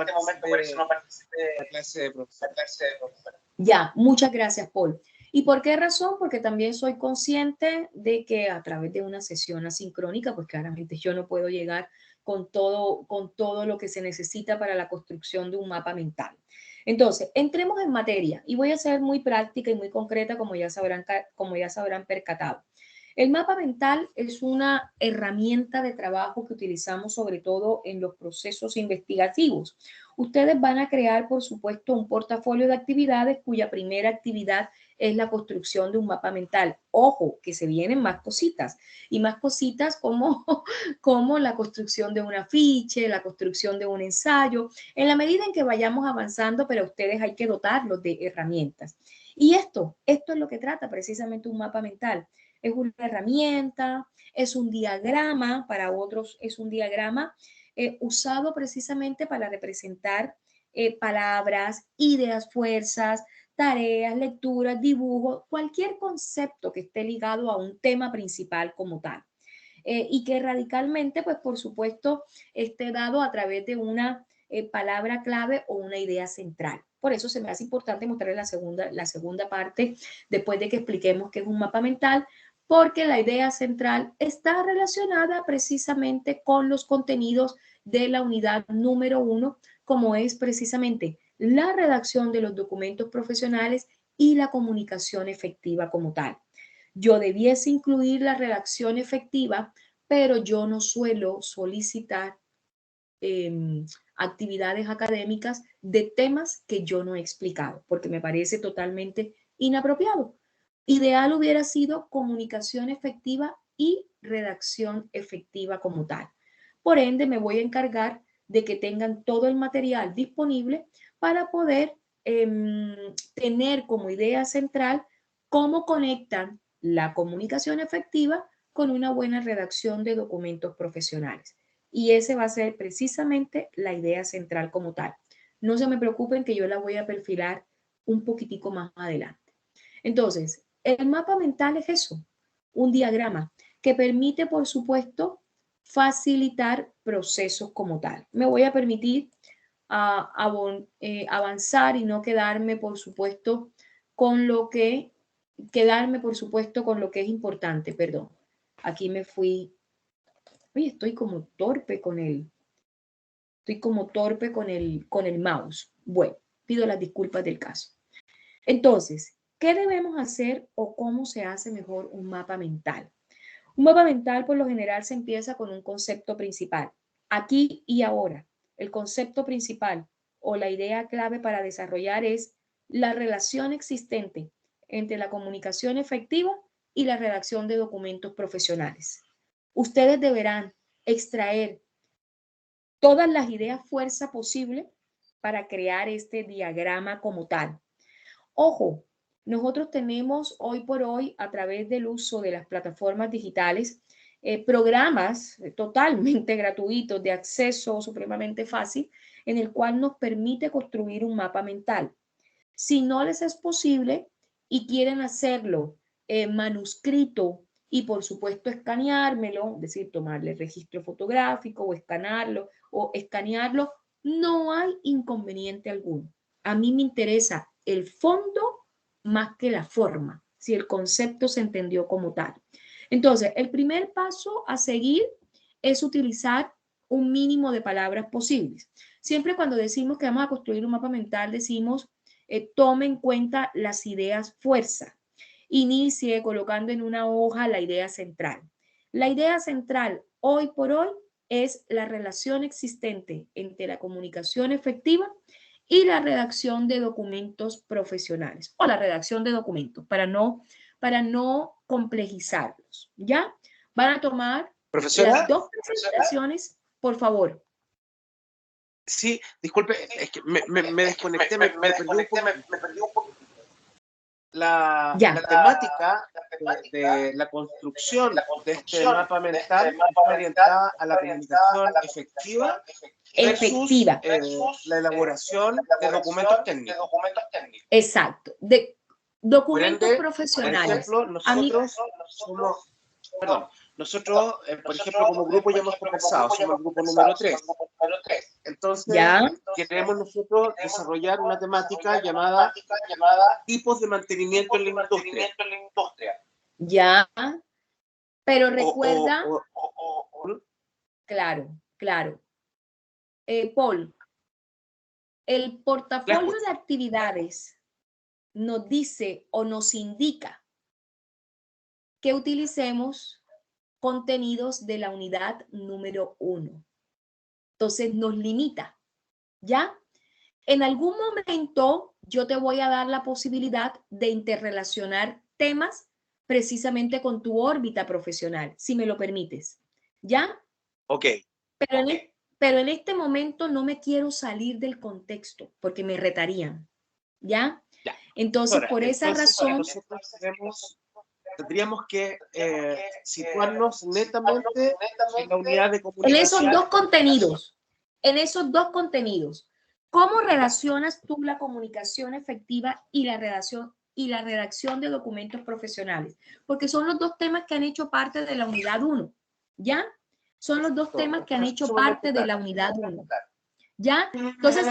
participé de la clase de profesor. Ya, muchas gracias, Paul. ¿Y por qué razón? Porque también soy consciente de que a través de una sesión asincrónica, pues claramente yo no puedo llegar con todo lo que se necesita para la construcción de un mapa mental. Entonces, entremos en materia y voy a ser muy práctica y muy concreta, como ya sabrán percatado. El mapa mental es una herramienta de trabajo que utilizamos sobre todo en los procesos investigativos. Ustedes van a crear, por supuesto, un portafolio de actividades cuya primera actividad es la construcción de un mapa mental. Ojo, que se vienen más cositas y más cositas como la construcción de un afiche, la construcción de un ensayo, en la medida en que vayamos avanzando, pero a ustedes hay que dotarlos de herramientas. Y esto es lo que trata precisamente un mapa mental. Es una herramienta, es un diagrama, para otros es un diagrama usado precisamente para representar palabras, ideas, fuerzas, tareas, lecturas, dibujos, cualquier concepto que esté ligado a un tema principal como tal. Y que radicalmente, pues por supuesto, esté dado a través de una palabra clave o una idea central. Por eso se me hace importante mostrarles la segunda parte después de que expliquemos qué es un mapa mental, porque la idea central está relacionada precisamente con los contenidos de la unidad número 1, como es precisamente la redacción de los documentos profesionales y la comunicación efectiva como tal. Yo debiese incluir la redacción efectiva, pero yo no suelo solicitar actividades académicas de temas que yo no he explicado, porque me parece totalmente inapropiado. Ideal hubiera sido comunicación efectiva y redacción efectiva como tal. Por ende, me voy a encargar de que tengan todo el material disponible para poder tener como idea central cómo conectan la comunicación efectiva con una buena redacción de documentos profesionales. Y ese va a ser precisamente la idea central como tal. No se me preocupen que yo la voy a perfilar un poquitico más adelante. Entonces, el mapa mental es eso, un diagrama que permite, por supuesto, facilitar procesos como tal. Me voy a permitir avanzar y no quedarme, por supuesto, con lo que es importante, perdón. Aquí me fui. Oye, estoy como torpe con el mouse. Bueno, pido las disculpas del caso. Entonces, ¿qué debemos hacer o cómo se hace mejor un mapa mental? Un mapa mental por lo general se empieza con un concepto principal, aquí y ahora. El concepto principal o la idea clave para desarrollar es la relación existente entre la comunicación efectiva y la redacción de documentos profesionales. Ustedes deberán extraer todas las ideas fuerza posible para crear este diagrama como tal. Ojo, nosotros tenemos hoy por hoy, a través del uso de las plataformas digitales, programas totalmente gratuitos de acceso supremamente fácil, en el cual nos permite construir un mapa mental. Si no les es posible y quieren hacerlo manuscrito y por supuesto escaneármelo, es decir, tomarle registro fotográfico o escanearlo, no hay inconveniente alguno. A mí me interesa el fondo más que la forma, si el concepto se entendió como tal. Entonces, el primer paso a seguir es utilizar un mínimo de palabras posibles. Siempre cuando decimos que vamos a construir un mapa mental, decimos tome en cuenta las ideas fuerza. Inicie colocando en una hoja la idea central. La idea central hoy por hoy es la relación existente entre la comunicación efectiva y la redacción de documentos profesionales o la redacción de documentos para no complejizarlos. ¿Ya? Van a tomar las dos presentaciones, por favor. Sí, disculpe, es que me desconecté, me perdí un poco. La temática de la construcción de este mapa mental está orientada a la comunicación efectiva versus la elaboración de documentos técnicos. Exacto, de documentos Por profesionales. ejemplo, nosotros, por ejemplo, como grupo ya hemos conversado, somos el grupo número 3. Entonces, queremos nosotros desarrollar una temática llamada tipos de mantenimiento en la industria. Ya, pero recuerda, claro. Paul, el portafolio de actividades nos dice o nos indica que utilicemos contenidos de la unidad número 1. Entonces nos limita, ¿ya? En algún momento yo te voy a dar la posibilidad de interrelacionar temas precisamente con tu órbita profesional, si me lo permites, ¿ya? Ok. Pero en este momento no me quiero salir del contexto porque me retarían, ¿ya? Entonces, por esa razón... Nosotros tendríamos que situarnos netamente en la unidad de comunicación. En esos dos contenidos. ¿Cómo relacionas tú la comunicación efectiva y la redacción de documentos profesionales? Porque son los dos temas que han hecho parte de la unidad 1, ¿ya? Son los dos temas que han hecho parte de la unidad 1, ¿ya? Entonces,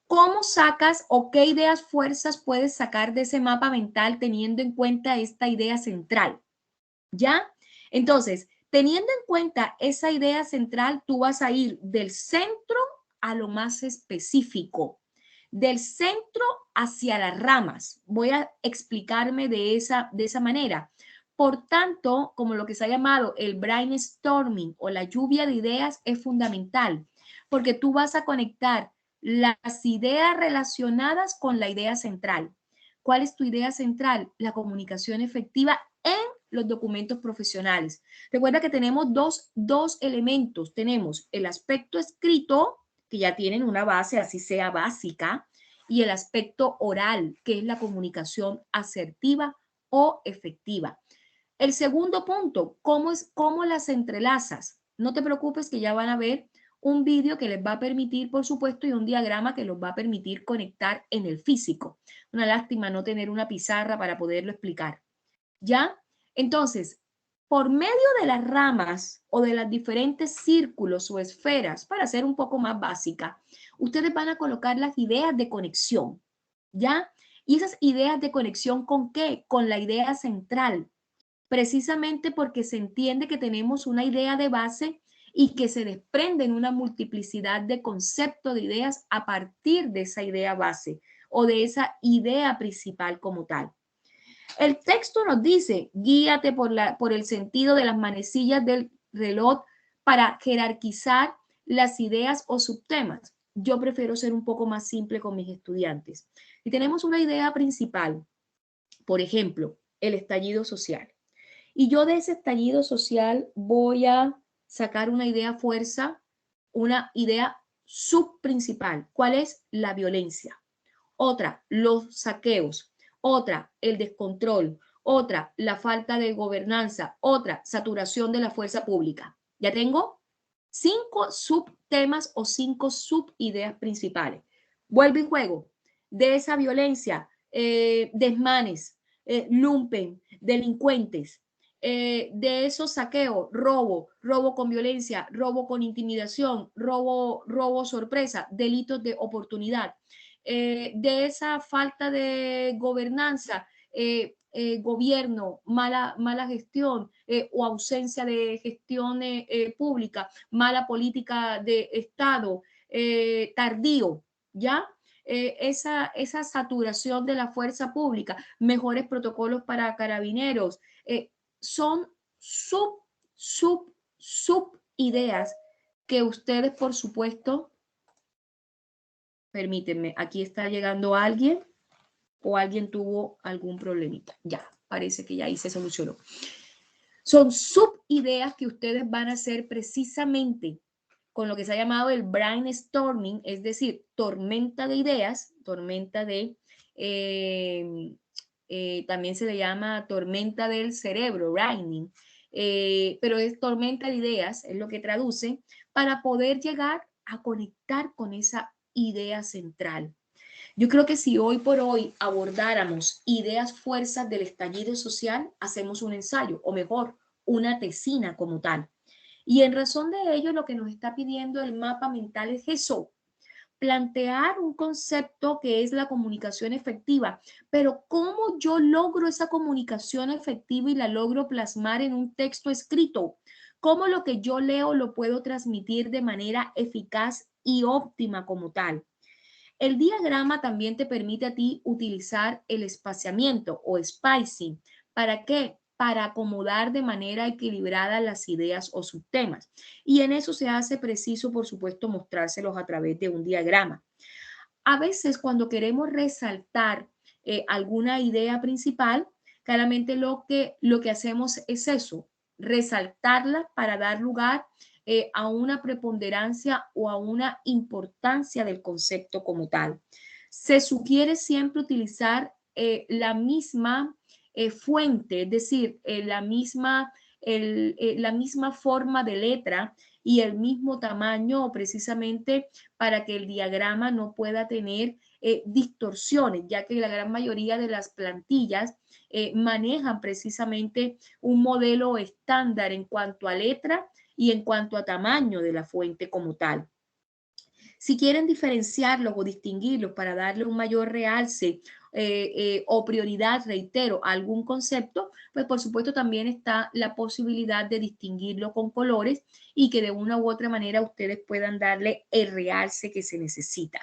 ¿cómo sacas o qué ideas fuerzas puedes sacar de ese mapa mental teniendo en cuenta esta idea central? ¿Ya? Entonces, teniendo en cuenta esa idea central, tú vas a ir del centro a lo más específico, del centro hacia las ramas. Voy a explicarme de esa manera. Por tanto, como lo que se ha llamado el brainstorming o la lluvia de ideas es fundamental, porque tú vas a conectar las ideas relacionadas con la idea central. ¿Cuál es tu idea central? La comunicación efectiva en los documentos profesionales. Recuerda que tenemos dos elementos. Tenemos el aspecto escrito, que ya tienen una base, así sea básica, y el aspecto oral, que es la comunicación asertiva o efectiva. El segundo punto, ¿cómo las entrelazas? No te preocupes que ya van a ver un vídeo que les va a permitir, por supuesto, y un diagrama que los va a permitir conectar en el físico. Una lástima no tener una pizarra para poderlo explicar. ¿Ya? Entonces, por medio de las ramas o de los diferentes círculos o esferas, para ser un poco más básica, ustedes van a colocar las ideas de conexión, ¿ya? Y esas ideas de conexión, ¿con qué? Con la idea central, precisamente porque se entiende que tenemos una idea de base y que se desprenden una multiplicidad de conceptos, de ideas a partir de esa idea base o de esa idea principal como tal. El texto nos dice, guíate por el sentido de las manecillas del reloj para jerarquizar las ideas o subtemas. Yo prefiero ser un poco más simple con mis estudiantes. Si tenemos una idea principal, por ejemplo, el estallido social, y yo de ese estallido social voy a sacar una idea fuerza, una idea subprincipal. ¿Cuál es? La violencia. Otra, los saqueos. Otra, el descontrol. Otra, la falta de gobernanza. Otra, saturación de la fuerza pública. Ya tengo 5 subtemas o 5 subideas principales. Vuelvo en juego. De esa violencia, desmanes, lumpen, delincuentes. De esos saqueos, robo con violencia, robo con intimidación, robo sorpresa, delitos de oportunidad. De esa falta de gobernanza, gobierno, mala gestión o ausencia de gestión pública, mala política de Estado, tardío, ¿ya? Esa saturación de la fuerza pública, mejores protocolos para carabineros, son sub ideas que ustedes, por supuesto, permítanme, aquí está llegando alguien o alguien tuvo algún problemita. Ya, parece que ya ahí se solucionó. Son subideas que ustedes van a hacer precisamente con lo que se ha llamado el brainstorming, es decir, tormenta de ideas, tormenta de, también se le llama tormenta del cerebro, braining, pero es tormenta de ideas, es lo que traduce, para poder llegar a conectar con esa idea central. Yo creo que si hoy por hoy abordáramos ideas fuerzas del estallido social, hacemos un ensayo, o mejor, una tesina como tal. Y en razón de ello, lo que nos está pidiendo el mapa mental es eso, plantear un concepto que es la comunicación efectiva. Pero ¿cómo yo logro esa comunicación efectiva y la logro plasmar en un texto escrito? ¿Cómo lo que yo leo lo puedo transmitir de manera eficaz y óptima como tal? El diagrama también te permite a ti utilizar el espaciamiento o spacing. ¿Para qué? Para acomodar de manera equilibrada las ideas o subtemas. Y en eso se hace preciso, por supuesto, mostrárselos a través de un diagrama. A veces cuando queremos resaltar alguna idea principal, claramente lo que hacemos es eso, resaltarla para dar lugar a una preponderancia o a una importancia del concepto como tal. Se sugiere siempre utilizar la misma fuente, es decir, la misma forma de letra y el mismo tamaño precisamente para que el diagrama no pueda tener distorsiones, ya que la gran mayoría de las plantillas manejan precisamente un modelo estándar en cuanto a letra y en cuanto a tamaño de la fuente como tal. Si quieren diferenciarlos o distinguirlos para darle un mayor realce o prioridad, reitero, a algún concepto, pues por supuesto también está la posibilidad de distinguirlo con colores y que de una u otra manera ustedes puedan darle el realce que se necesita.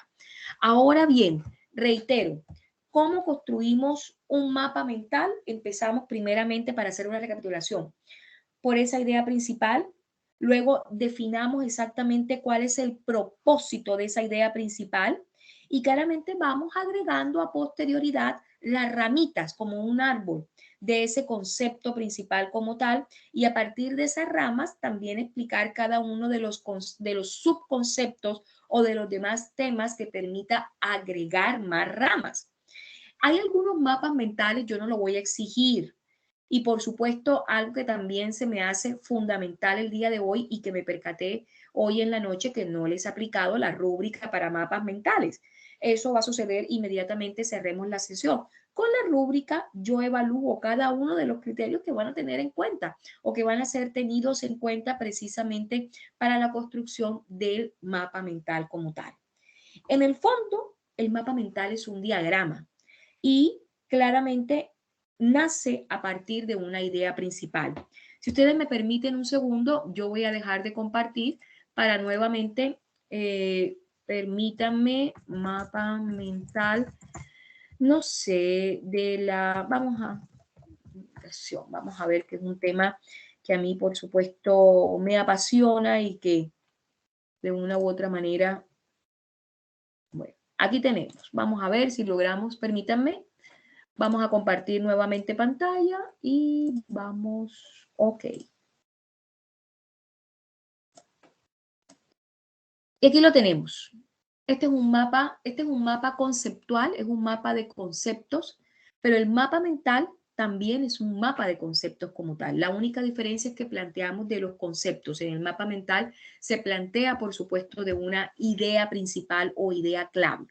Ahora bien, reitero, ¿cómo construimos un mapa mental? Empezamos primeramente para hacer una recapitulación por esa idea principal. Luego definamos exactamente cuál es el propósito de esa idea principal y claramente vamos agregando a posterioridad las ramitas como un árbol de ese concepto principal como tal y a partir de esas ramas también explicar cada uno de los subconceptos o de los demás temas que permita agregar más ramas. Hay algunos mapas mentales, yo no lo voy a exigir, y por supuesto, algo que también se me hace fundamental el día de hoy y que me percaté hoy en la noche que no les he aplicado la rúbrica para mapas mentales. Eso va a suceder inmediatamente, cerremos la sesión. Con la rúbrica yo evalúo cada uno de los criterios que van a tener en cuenta o que van a ser tenidos en cuenta precisamente para la construcción del mapa mental como tal. En el fondo, el mapa mental es un diagrama y claramente nace a partir de una idea principal. Si ustedes me permiten un segundo, yo voy a dejar de compartir para nuevamente, permítanme, mapa mental, no sé, vamos a ver que es un tema que a mí, por supuesto, me apasiona y que de una u otra manera, bueno, aquí tenemos, vamos a ver si logramos, permítanme. Vamos a compartir nuevamente pantalla y vamos, ok. Y aquí lo tenemos. Este es un mapa conceptual, es un mapa de conceptos, pero el mapa mental también es un mapa de conceptos como tal. La única diferencia es que planteamos de los conceptos. En el mapa mental se plantea, por supuesto, de una idea principal o idea clave.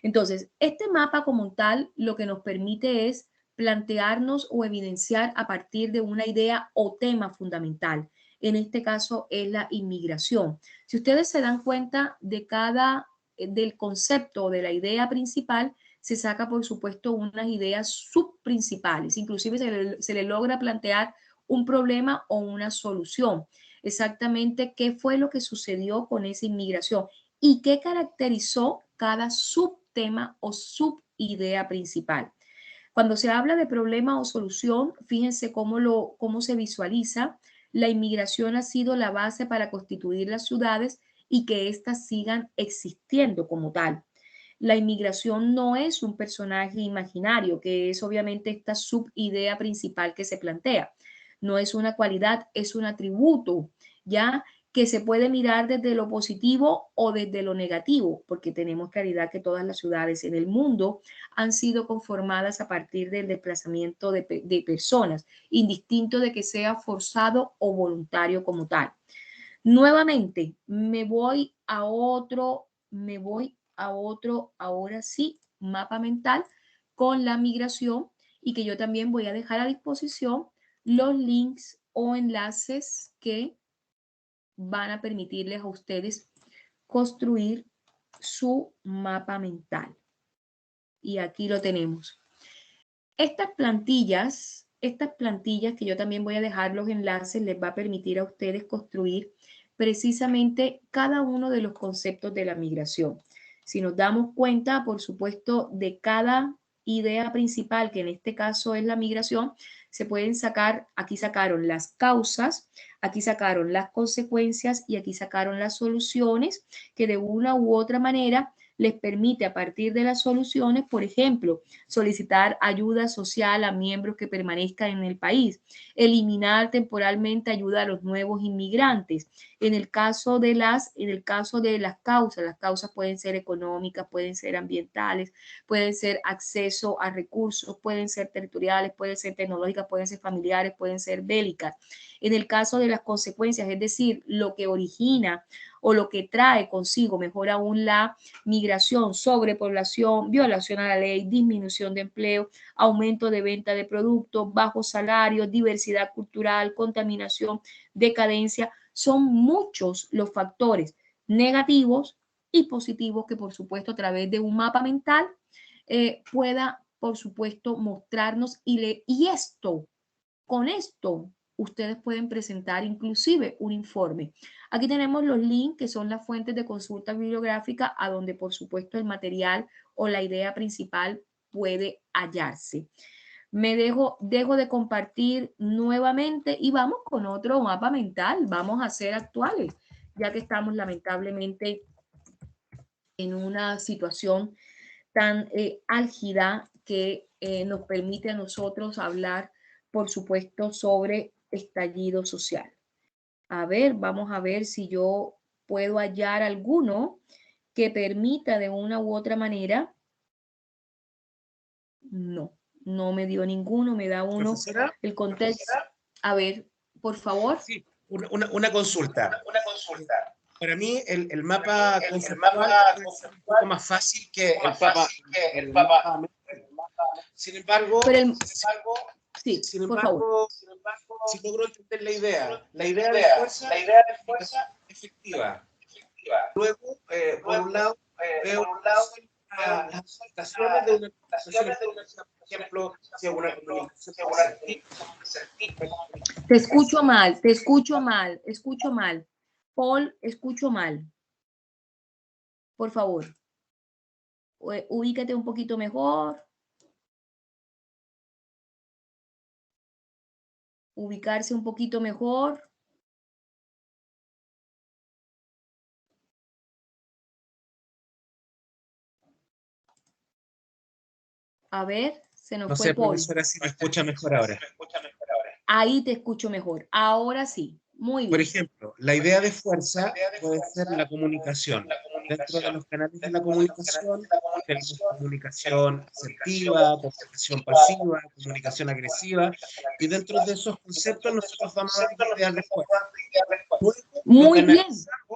Entonces, este mapa como tal lo que nos permite es plantearnos o evidenciar a partir de una idea o tema fundamental. En este caso es la inmigración. Si ustedes se dan cuenta del concepto o de la idea principal, se saca, por supuesto, unas ideas subprincipales. Inclusive se le logra plantear un problema o una solución. Exactamente qué fue lo que sucedió con esa inmigración y qué caracterizó cada subtema o subidea principal. Cuando se habla de problema o solución, fíjense cómo se visualiza. La inmigración ha sido la base para constituir las ciudades y que éstas sigan existiendo como tal. La inmigración no es un personaje imaginario, que es obviamente esta subidea principal que se plantea. No es una cualidad, es un atributo, ¿ya? Que se puede mirar desde lo positivo o desde lo negativo, porque tenemos claridad que todas las ciudades en el mundo han sido conformadas a partir del desplazamiento de personas, indistinto de que sea forzado o voluntario como tal. Nuevamente, me voy a otro, ahora sí, mapa mental con la migración y que yo también voy a dejar a disposición los links o enlaces que van a permitirles a ustedes construir su mapa mental. Y aquí lo tenemos. Estas plantillas que yo también voy a dejar los enlaces, les va a permitir a ustedes construir precisamente cada uno de los conceptos de la migración. Si nos damos cuenta, por supuesto, de cada idea principal, que en este caso es la migración, se pueden sacar, aquí sacaron las causas, aquí sacaron las consecuencias y aquí sacaron las soluciones que de una u otra manera les permite a partir de las soluciones, por ejemplo, solicitar ayuda social a miembros que permanezcan en el país, eliminar temporalmente ayuda a los nuevos inmigrantes. En el caso de las causas pueden ser económicas, pueden ser ambientales, pueden ser acceso a recursos, pueden ser territoriales, pueden ser tecnológicas, pueden ser familiares, pueden ser bélicas. En el caso de las consecuencias, es decir, lo que origina o lo que trae consigo, mejor aún, la migración, sobrepoblación, violación a la ley, disminución de empleo, aumento de venta de productos, bajos salarios, diversidad cultural, contaminación, decadencia, son muchos los factores negativos y positivos que, por supuesto, a través de un mapa mental pueda, por supuesto, mostrarnos y esto, con esto, ustedes pueden presentar inclusive un informe. Aquí tenemos los links que son las fuentes de consulta bibliográfica a donde, por supuesto, el material o la idea principal puede hallarse. Dejo de compartir nuevamente y vamos con otro mapa mental. Vamos a ser actuales, ya que estamos lamentablemente en una situación tan álgida que nos permite a nosotros hablar, por supuesto, sobre estallido social. A ver, vamos a ver si yo puedo hallar alguno que permita de una u otra manera. No, no me dio ninguno, me da uno. ¿Profesora? El contexto. A ver, por favor. Sí, una consulta. Para mí el mapa conceptual es un poco más fácil que el mapa. Sin embargo, sí, por favor. si logro entender la idea de fuerza efectiva. Luego, por un lado, veo las aplicaciones de una comunicación, por ejemplo, si es una comunicación te escucho mal. Paul, escucho mal. Por favor, ubícate un poquito mejor. Ubicarse un poquito mejor. A ver, se nos fue Paul. Profesora, si me escucha mejor ahora. Ahí te escucho mejor. Ahora sí. Muy bien. Por ejemplo, la idea de fuerza puede ser la comunicación. Dentro de los canales de la comunicación, tenemos comunicación asertiva, comunicación pasiva, comunicación agresiva, y dentro de esos conceptos nosotros vamos a dar ideas de fuerza. Muy bien,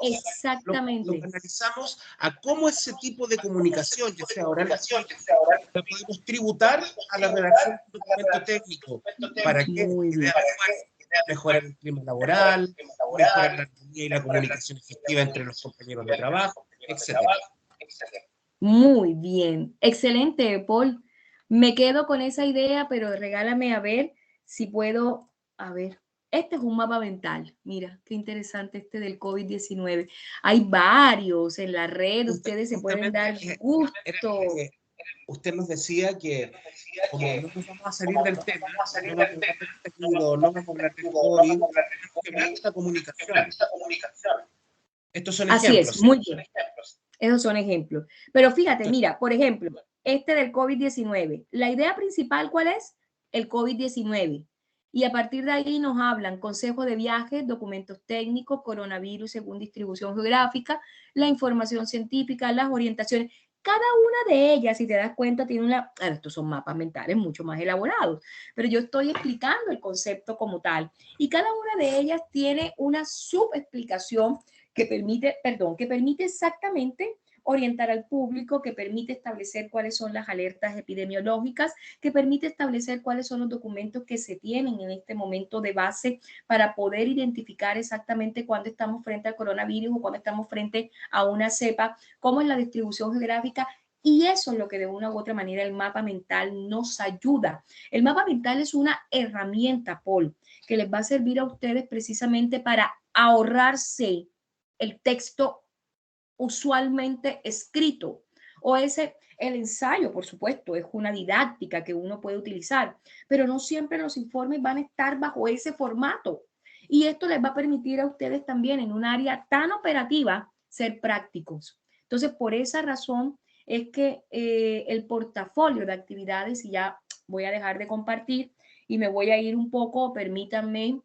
exactamente. Lo analizamos a cómo ese tipo de comunicación, ya sea oral, lo podemos tributar a la redacción de un documento técnico. ¿Para qué? Mejorar el clima laboral, mejorar la armonía y la comunicación efectiva entre los compañeros de trabajo, etc. Muy bien, excelente, Paul. Me quedo con esa idea, pero regálame a ver si puedo, a ver. Este es un mapa mental. Mira, qué interesante este del COVID-19. Hay varios en la red, ustedes se pueden dar gusto. Usted nos decía que como no nos vamos a salir del tema, no vamos a hablar del estallido, no vamos a hablar del COVID, tenemos que hablar de la comunicación. Estos son ejemplos. Así es, muy bien. Esos son ejemplos. Pero fíjate, mira, por ejemplo, este del COVID-19. La idea principal, ¿cuál es? El COVID-19. Y a partir de ahí nos hablan consejos de viajes, documentos técnicos, coronavirus según distribución geográfica, la información científica, las orientaciones. Cada una de ellas, si te das cuenta, tiene una... Estos son mapas mentales mucho más elaborados, pero yo estoy explicando el concepto como tal. Y cada una de ellas tiene una subexplicación que permite exactamente orientar al público, que permite establecer cuáles son las alertas epidemiológicas, que permite establecer cuáles son los documentos que se tienen en este momento de base para poder identificar exactamente cuándo estamos frente al coronavirus o cuándo estamos frente a una cepa, cómo es la distribución geográfica. Y eso es lo que de una u otra manera el mapa mental nos ayuda. El mapa mental es una herramienta, Paul, que les va a servir a ustedes precisamente para ahorrarse el texto usualmente escrito o el ensayo, por supuesto, es una didáctica que uno puede utilizar, pero no siempre los informes van a estar bajo ese formato. Y esto les va a permitir a ustedes también en un área tan operativa ser prácticos. Entonces, por esa razón es que el portafolio de actividades, y ya voy a dejar de compartir y me voy a ir un poco, permítanme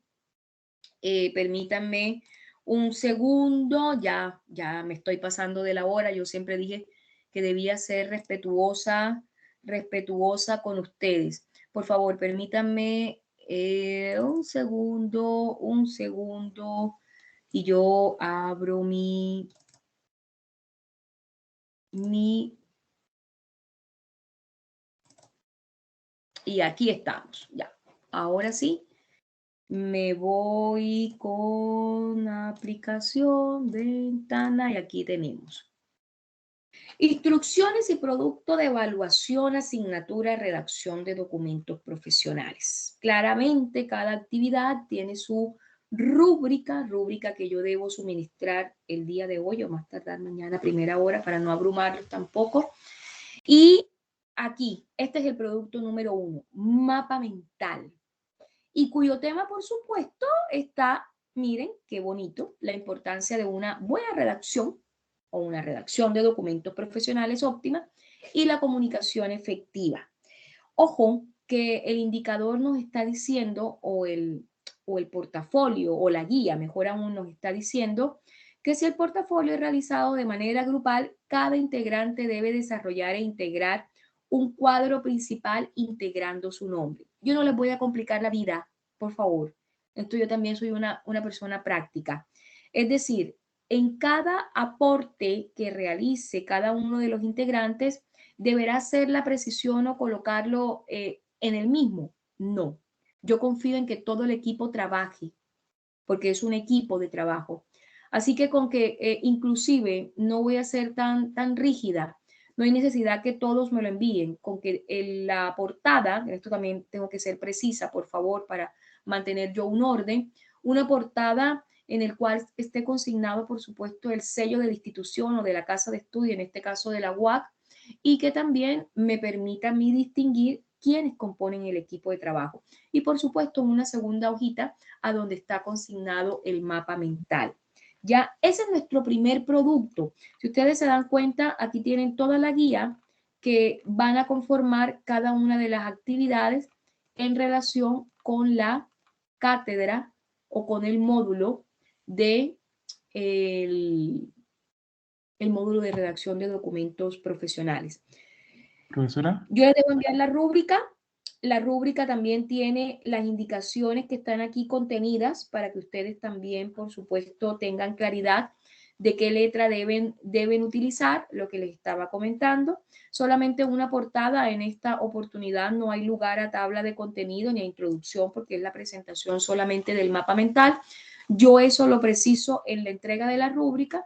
un segundo, ya me estoy pasando de la hora. Yo siempre dije que debía ser respetuosa con ustedes. Por favor, permítanme Un segundo, y yo abro y aquí estamos, ya. Ahora sí, me voy con aplicación, ventana, y aquí tenemos. Instrucciones y producto de evaluación, asignatura, redacción de documentos profesionales. Claramente, cada actividad tiene su rúbrica que yo debo suministrar el día de hoy o más tardar mañana, primera hora, para no abrumarlos tampoco. Y aquí, este es el producto número 1, mapa mental. Y cuyo tema, por supuesto, está, miren, qué bonito, la importancia de una buena redacción o una redacción de documentos profesionales óptima y la comunicación efectiva. Ojo, que el indicador nos está diciendo, o el portafolio o la guía, mejor aún, nos está diciendo que si el portafolio es realizado de manera grupal, cada integrante debe desarrollar e integrar un cuadro principal integrando su nombre. Yo no les voy a complicar la vida, por favor. Esto yo también soy una persona práctica. Es decir, en cada aporte que realice cada uno de los integrantes, ¿deberá hacer la precisión o colocarlo en el mismo? No. Yo confío en que todo el equipo trabaje, porque es un equipo de trabajo. Así que con que inclusive no voy a ser tan rígida, no hay necesidad que todos me lo envíen, con que la portada, en esto también tengo que ser precisa, por favor, para mantener yo un orden, una portada en el cual esté consignado, por supuesto, el sello de la institución o de la casa de estudio, en este caso de la UAC, y que también me permita a mí distinguir quiénes componen el equipo de trabajo. Y por supuesto, en una segunda hojita a donde está consignado el mapa mental. Ya, ese es nuestro primer producto. Si ustedes se dan cuenta, aquí tienen toda la guía que van a conformar cada una de las actividades en relación con la cátedra o con el módulo de el módulo de redacción de documentos profesionales. Profesora. Yo les debo enviar la rúbrica. La rúbrica también tiene las indicaciones que están aquí contenidas para que ustedes también, por supuesto, tengan claridad de qué letra deben utilizar, lo que les estaba comentando. Solamente una portada. En esta oportunidad no hay lugar a tabla de contenido ni a introducción porque es la presentación solamente del mapa mental. Yo eso lo preciso en la entrega de la rúbrica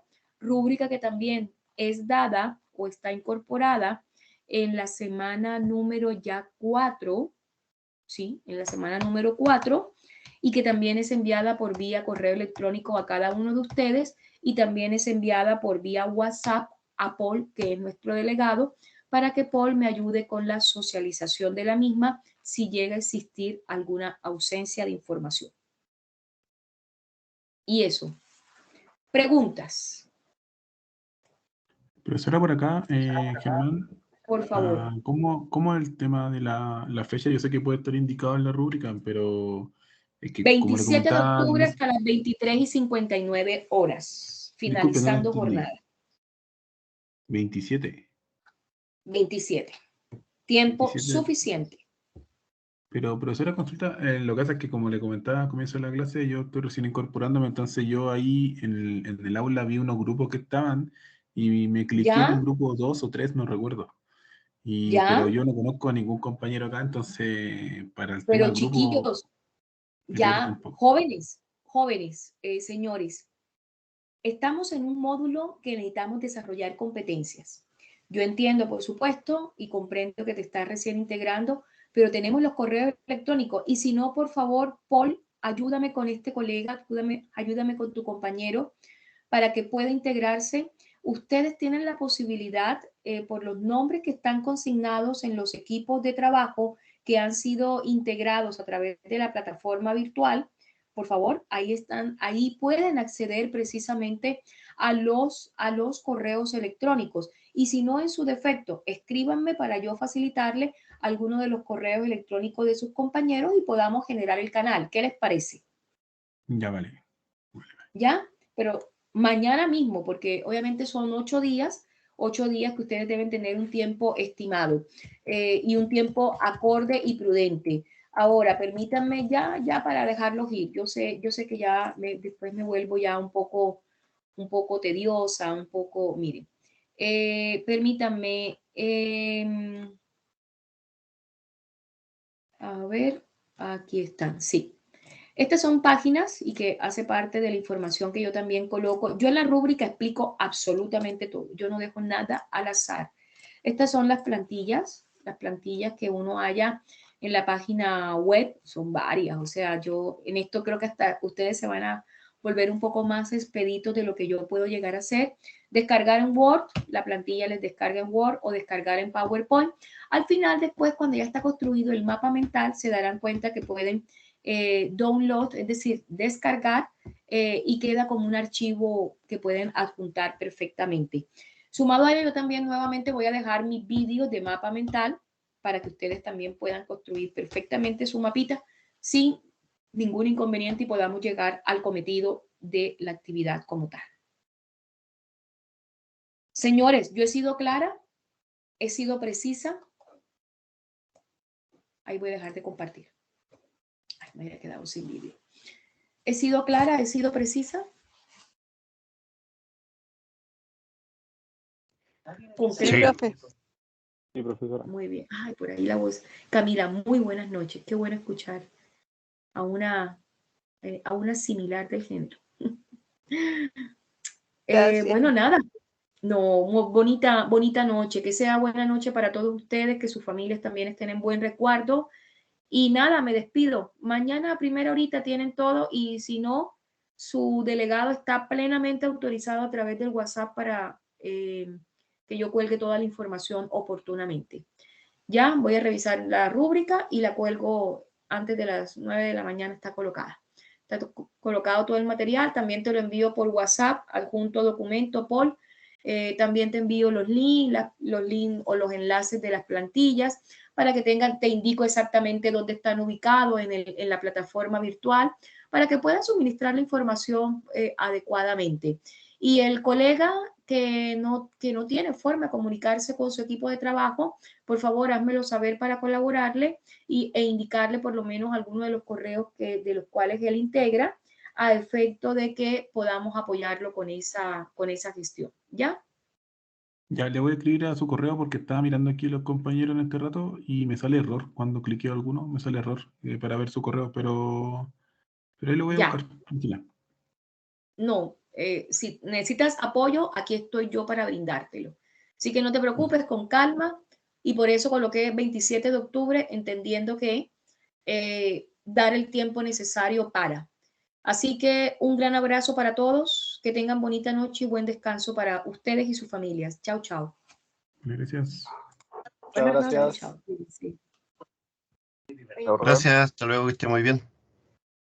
que también es dada o está incorporada en la semana número ya 4, ¿sí? En la semana número 4, y que también es enviada por vía correo electrónico a cada uno de ustedes y también es enviada por vía WhatsApp a Paul, que es nuestro delegado, para que Paul me ayude con la socialización de la misma si llega a existir alguna ausencia de información. Y eso. Preguntas. Profesora, por acá, Germán. Por favor. ¿Cómo es el tema de la fecha? Yo sé que puede estar indicado en la rúbrica, pero es que, como le 27 de comentaba, octubre hasta las 23:59 horas, disculpe, no lo finalizando entendí. jornada. 27. 27. Tiempo 27. suficiente. Pero, profesora, consulta, lo que pasa es que, como le comentaba al comienzo de la clase, yo estoy recién incorporándome, entonces yo ahí en el aula vi unos grupos que estaban y me cliqué en el ¿Ya? grupo 2 o 3, no recuerdo. Pero ¿Ya? yo no conozco a ningún compañero acá, entonces para el tema Pero del grupo chiquillos, me pierdo un ya, poco. jóvenes, señores, estamos en un módulo que necesitamos desarrollar competencias. Yo entiendo, por supuesto, y comprendo que te estás recién integrando, pero tenemos los correos electrónicos. Y si no, por favor, Paul, ayúdame con este colega, ayúdame con tu compañero para que pueda integrarse. Ustedes tienen la posibilidad, por los nombres que están consignados en los equipos de trabajo que han sido integrados a través de la plataforma virtual, por favor, ahí están, ahí pueden acceder precisamente a los correos electrónicos. Y si no, en su defecto, escríbanme para yo facilitarle alguno de los correos electrónicos de sus compañeros y podamos generar el canal. ¿Qué les parece? Ya vale. ¿Ya? Pero mañana mismo, porque obviamente son 8 días que ustedes deben tener un tiempo estimado y un tiempo acorde y prudente. Ahora, permítanme ya para dejarlos ir. Yo sé que ya después me vuelvo ya un poco tediosa, un poco, miren. Permítanme, a ver, aquí están, sí. Estas son páginas y que hace parte de la información que yo también coloco. Yo en la rúbrica explico absolutamente todo. Yo no dejo nada al azar. Estas son las plantillas que uno haya en la página web. Son varias. O sea, yo en esto creo que hasta ustedes se van a volver un poco más expeditos de lo que yo puedo llegar a hacer. Descargar en Word, la plantilla les descarga en Word o descargar en PowerPoint. Al final, después, cuando ya está construido el mapa mental, se darán cuenta que pueden download, es decir, descargar y queda como un archivo que pueden adjuntar perfectamente. Sumado a ello, yo también nuevamente voy a dejar mi vídeo de mapa mental para que ustedes también puedan construir perfectamente su mapita sin ningún inconveniente y podamos llegar al cometido de la actividad como tal. Señores, yo he sido clara, he sido precisa. Ahí voy a dejar de compartir. Ay, me había quedado sin vídeo. ¿He sido clara? ¿He sido precisa? Sí, profe. Sí, profesora. Muy bien. Ay, por ahí la voz. Camila, muy buenas noches. Qué bueno escuchar a una similar del género. Bueno, nada. No, muy bonita noche. Que sea buena noche para todos ustedes, que sus familias también estén en buen resguardo. Y nada, me despido. Mañana a primera horita tienen todo y si no, su delegado está plenamente autorizado a través del WhatsApp para que yo cuelgue toda la información oportunamente. Ya voy a revisar la rúbrica y la cuelgo antes de las 9 de la mañana, está colocada. Está colocado todo el material, también te lo envío por WhatsApp, adjunto documento, Paul. También te envío los links o los enlaces de las plantillas para que te indico exactamente dónde están ubicados en la plataforma virtual, para que puedas suministrar la información adecuadamente. Y el colega que no tiene forma de comunicarse con su equipo de trabajo, por favor, házmelo saber para colaborarle e indicarle por lo menos algunos de los correos de los cuales él integra, a efecto de que podamos apoyarlo con esa gestión. ¿Ya? Ya le voy a escribir a su correo porque estaba mirando aquí los compañeros en este rato y me sale error. Cuando cliqueo alguno, me sale error para ver su correo, pero ahí lo voy a Ya. buscar. Tranquila. No, si necesitas apoyo, aquí estoy yo para brindártelo. Así que no te preocupes, con calma. Y por eso coloqué 27 de octubre, entendiendo que dar el tiempo necesario para. Así que un gran abrazo para todos. Que tengan bonita noche y buen descanso para ustedes y sus familias. Chao, chao. Gracias. Muchas gracias. Chao, chao. Sí. Gracias, hasta luego, que esté muy bien.